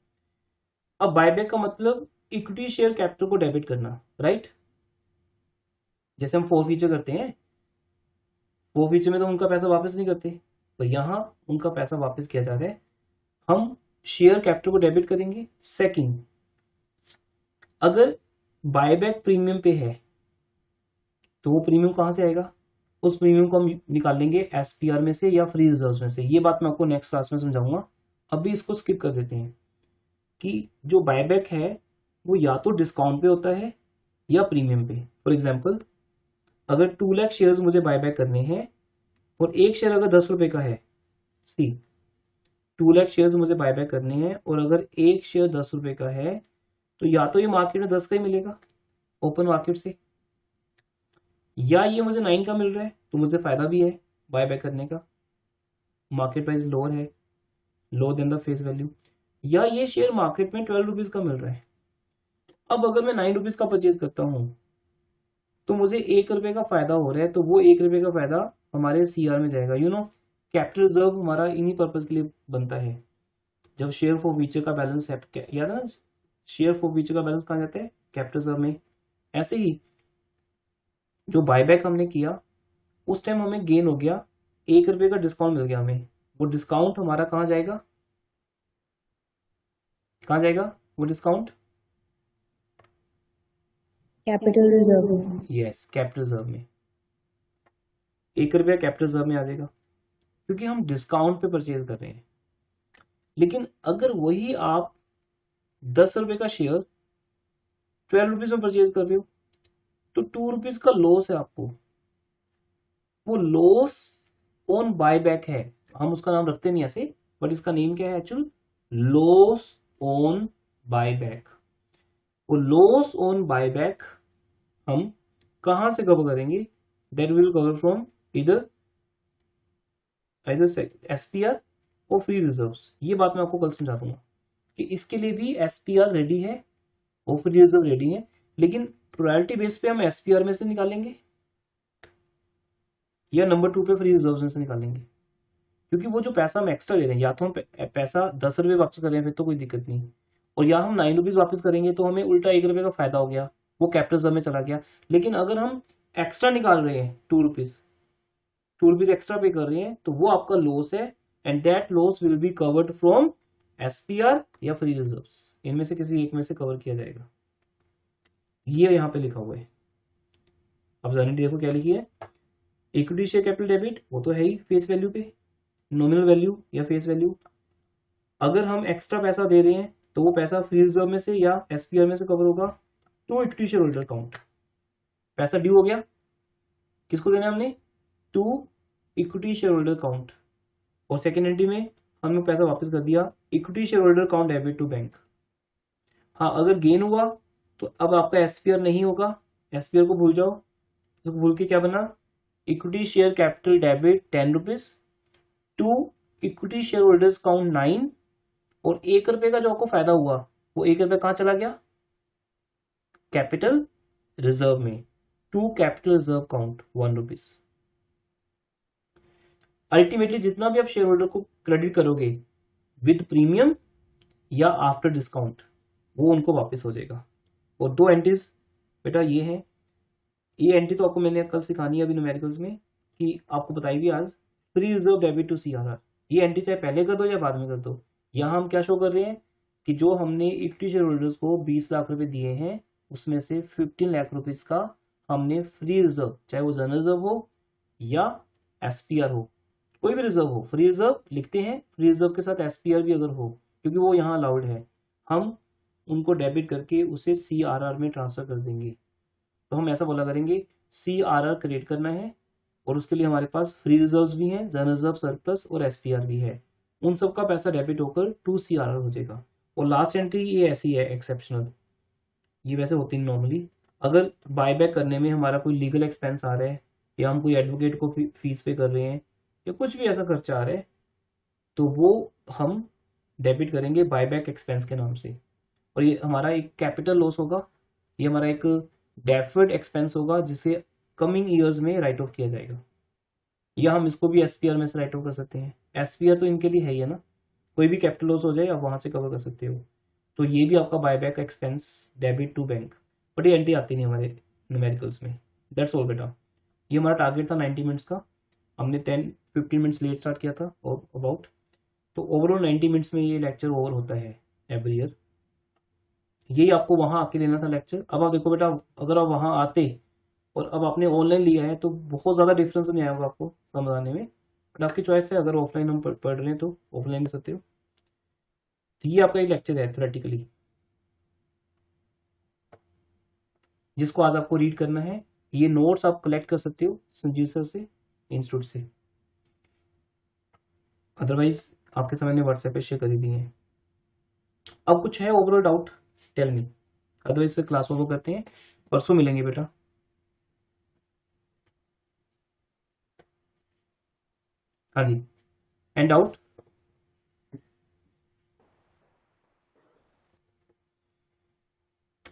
अब बायबैक का मतलब इक्विटी शेयर कैपिटल को डेबिट करना, राइट? जैसे हम फोरफीचर करते हैं, फोरफीचर में तो उनका पैसा वापस नहीं करते, तो यहां उनका पैसा वापस किया जा रहा है, हम शेयर कैपिटल को डेबिट करेंगे। सेकंड, अगर बायबैक प्रीमियम पे है तो वो प्रीमियम कहां से आएगा? उस प्रीमियम को हम निकाल लेंगे एसपीआर में से या फ्री रिजर्व्स में से। ये बात मैं आपको नेक्स्ट क्लास में समझाऊंगा, अभी इसको स्किप कर देते हैं कि जो बायबैक है वो या तो डिस्काउंट पे होता है या प्रीमियम पे। फॉर एग्जांपल, अगर 2 लाख शेयर्स मुझे बायबैक करने हैं और एक शेयर अगर 10 रुपए का है, सी 2 लाख शेयर्स मुझे बायबैक करने हैं और अगर एक शेयर 10 रुपए का है तो या तो ये मार्केट में 10 का ही मिलेगा ओपन मार्केट से, या ये मुझे 9 का मिल रहा है तो मुझे फायदा भी है बायबैक करने का, मार्केट प्राइस लोअर है, lower than the face value, या ये शेयर मार्केट में 12 रुपीज का मिल रहा है। अब अगर मैं 9 रुपीज का परचेज करता हूं तो मुझे 1 रुपए का फायदा हो रहा है, तो वो 1 रुपए का फायदा हमारे सीआर में जाएगा। कैपिटल रिजर्व हमारा इन्हीं पर्पज के लिए बनता है। जब शेयर फॉर फ्यूचर का बैलेंस याद है ना, शेयर फॉर फ्यूचर का बैलेंस कहाँ जाता है, कैपिटल रिजर्व में। ऐसे ही जो बायबैक हमने किया उस टाइम हमें गेन हो गया, 1 रुपए का डिस्काउंट मिल गया हमें, वो डिस्काउंट हमारा कहाँ जाएगा, कहाँ जाएगा वो डिस्काउंट, कैपिटल रिजर्व में। यस कैपिटल रिजर्व में। 1 रुपया कैपिटल रिजर्व में आ जाएगा क्योंकि हम डिस्काउंट पे परचेज कर रहे हैं। लेकिन अगर वही आप 10 रुपए का शेयर 12 रुपीज में परचेज कर रहे हो तो 2 रुपीज का लॉस है आपको, वो लॉस ऑन बायबैक है। हम उसका नाम रखते नहीं ऐसे, बट इसका नेम क्या है एक्चुअल, लॉस ऑन बायबैक। वो लॉस ऑन बायबैक हम कहां से कवर करेंगे, दैट विल कवर फ्रॉम इधर एसपीआर और फ्री रिजर्व्स। ये बात मैं आपको कल समझा दूंगा कि इसके लिए भी एसपीआर रेडी है और फ्री रिजर्व रेडी है, लेकिन प्रायोरिटी बेस पे हम एसपीआर में से निकालेंगे या नंबर 2 पे फ्री रिजर्व में से निकालेंगे। क्योंकि वो जो पैसा हम एक्स्ट्रा ले रहे हैं, या तो हम पैसा 10 रुपए वापस कर रहे हैं फिर तो कोई दिक्कत नहीं, और या हम 9 रुपीज वापस करेंगे तो हमें उल्टा 1 रुपए का फायदा हो गया, वो कैपिटल रिजर्व में चला गया। लेकिन अगर हम एक्स्ट्रा निकाल रहे हैं 2 रुपीज एक्स्ट्रा पे कर रहे हैं तो वो आपका लॉस है, and that loss will be covered from SPR या फ्री रिजर्व्स, इनमें से किसी एक में से कवर किया जाएगा। ये यहाँ पे लिखा हुआ है, अब जरा देखो क्या लिखी है, इक्विटी शेयर कैपिटल डेबिट वो तो है ही फेस वैल्यू पे, नॉमिनल वैल्यू या फेस वैल्यू। अगर हम एक्स्ट्रा पैसा दे रहे हैं तो वो पैसा फ्री रिजर्व में से या एसपीआर में से कवर होगा। To equity share holder account, पैसा ड्यू हो गया, किसको देना हमने, to equity share holder account, और सेकेंड एंट्री में हमने पैसा वापस कर दिया, equity share holder account debit to bank. हाँ अगर गेन हुआ तो अब आपका एसपीआर नहीं होगा, एसपीआर को भूल जाओ, तो भूल के क्या बना, equity share capital debit 10 rupees to equity share holders account 9, और 1 रुपए का जो आपको फायदा हुआ वो 1 रुपए कहां चला गया, कैपिटल रिजर्व में, to capital reserve account 1 rupees. Ultimately जितना भी आप शेयर होल्डर को क्रेडिट करोगे विद प्रीमियम या आफ्टर डिस्काउंट वो उनको वापस हो जाएगा। और 2 एंट्रीज बेटा ये है, ये एंट्री तो आपको मैंने कल सिखानी है अभी न्यूमेरिकल्स में कि आपको बताई भी आज, free reserve debit to CRR. ये एंट्री चाहे पहले कर दो या बाद में कर दो। यहाँ हम क्या शो कर रहे हैं कि जो हमने इक्विटी शेयर होल्डर्स को 20 लाख रुपए दिए हैं उसमें से 15 लाख रुपीज का हमने फ्री रिजर्व, चाहे वो जनरल रिजर्व हो या एसपीआर हो, कोई भी रिजर्व हो, फ्री रिजर्व लिखते हैं, फ्री रिजर्व के साथ एसपीआर भी अगर हो क्योंकि वो यहाँ अलाउड है, हम उनको डेबिट करके उसे सीआरआर में ट्रांसफर कर देंगे। तो हम ऐसा बोला करेंगे सीआरआर क्रिएट करना है और उसके लिए हमारे पास फ्री रिजर्व्स भी हैं, जनरल रिजर्व सरप्लस और एसपीआर भी है, उन सब का पैसा डेबिट होकर टू सीआरआर हो जाएगा। और लास्ट एंट्री ये ऐसी है एक्सेप्शनल, ये वैसे होती है नॉर्मली, अगर बायबैक करने में हमारा कोई लीगल एक्सपेंस आ रहा है या हम कोई एडवोकेट को फीस पे कर रहे हैं या कुछ भी ऐसा खर्चा आ रहा है तो वो हम डेबिट करेंगे बायबैक एक्सपेंस के नाम से, और ये हमारा एक कैपिटल लॉस होगा, ये हमारा एक डेफर्ड एक्सपेंस होगा जिसे कमिंग ईयर्स में राइट ऑफ किया जाएगा, या हम इसको भी एसपीआर में से राइट ऑफ कर सकते हैं। एसपीआर तो इनके लिए है ही है ना, कोई भी कैपिटल लॉस हो जाए आप वहां से कवर कर सकते हो, तो ये भी आपका buyback expense debit to bank, but ये एंट्री आती नहीं हमारे न्यूमेरिकल्स में। दैट्स ऑल बेटा, ये हमारा टारगेट था 90 मिनट्स का, हमने 10-15 मिनट्स लेट स्टार्ट किया था और अबाउट, तो ओवरऑल 90 मिनट्स में ये लेक्चर ओवर होता है एवरी ईयर। यही आपको वहां आके लेना था लेक्चर। अब आप देखो बेटा, अगर आप वहां आते और अब आपने ऑनलाइन लिया है तो बहुत ज्यादा डिफरेंस नहीं आया होगा आपको समझाने में, बट आपकी चॉइस है, अगर ऑफलाइन हम पढ़ रहे हैं तो ऑफलाइन कर सकते हो। तो ये आपका एक लेक्चर है थ्योरेटिकली जिसको आज आपको रीड करना है। ये नोट्स आप कलेक्ट कर सकते हो संजीव सर से, इंस्टीट्यूट से, अदरवाइज आपके समय ने व्हाट्सएप पे शेयर कर दी है। अब कुछ है overall doubt, tell me, otherwise फिर क्लास ओवर करते हैं, परसों मिलेंगे बेटा। हाँ जी, and doubt?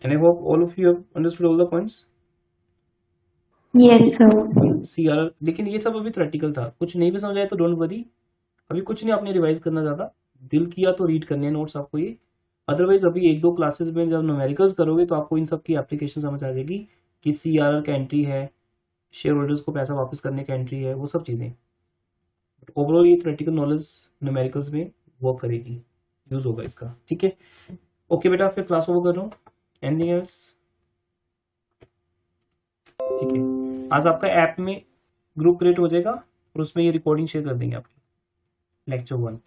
And I hope all of you have understood all the points. Yes, sir. CRR, लेकिन ये सब अभी थ्योरेटिकल था, कुछ नहीं भी समझ आया तो डोंट वरी, अभी कुछ नहीं आपने रिवाइज करना, ज़्यादा दिल किया तो रीड करने हैं नोट्स आपको ये, अदरवाइज अभी एक दो क्लासेस में जब न्यूमेरिकल्स करोगे तो आपको इन सब की एप्लीकेशन समझ आ जाएगी कि CRR का एंट्री है, शेयर होल्डर्स को पैसा वापस करने का एंट्री है, वो सब चीज़ें। ओवरऑल ये थ्योरेटिकल नॉलेज न्यूमेरिकल्स में वर्क करेगी, यूज होगा इसका, ठीक है। ओके बेटा, फिर क्लास ओवर कर रहा हूँ, एनीथिंग एल्स? ठीक है, आज आपका ऐप में ग्रुप क्रिएट हो जाएगा और उसमें ये रिकॉर्डिंग शेयर कर देंगे आपकी लेक्चर 1।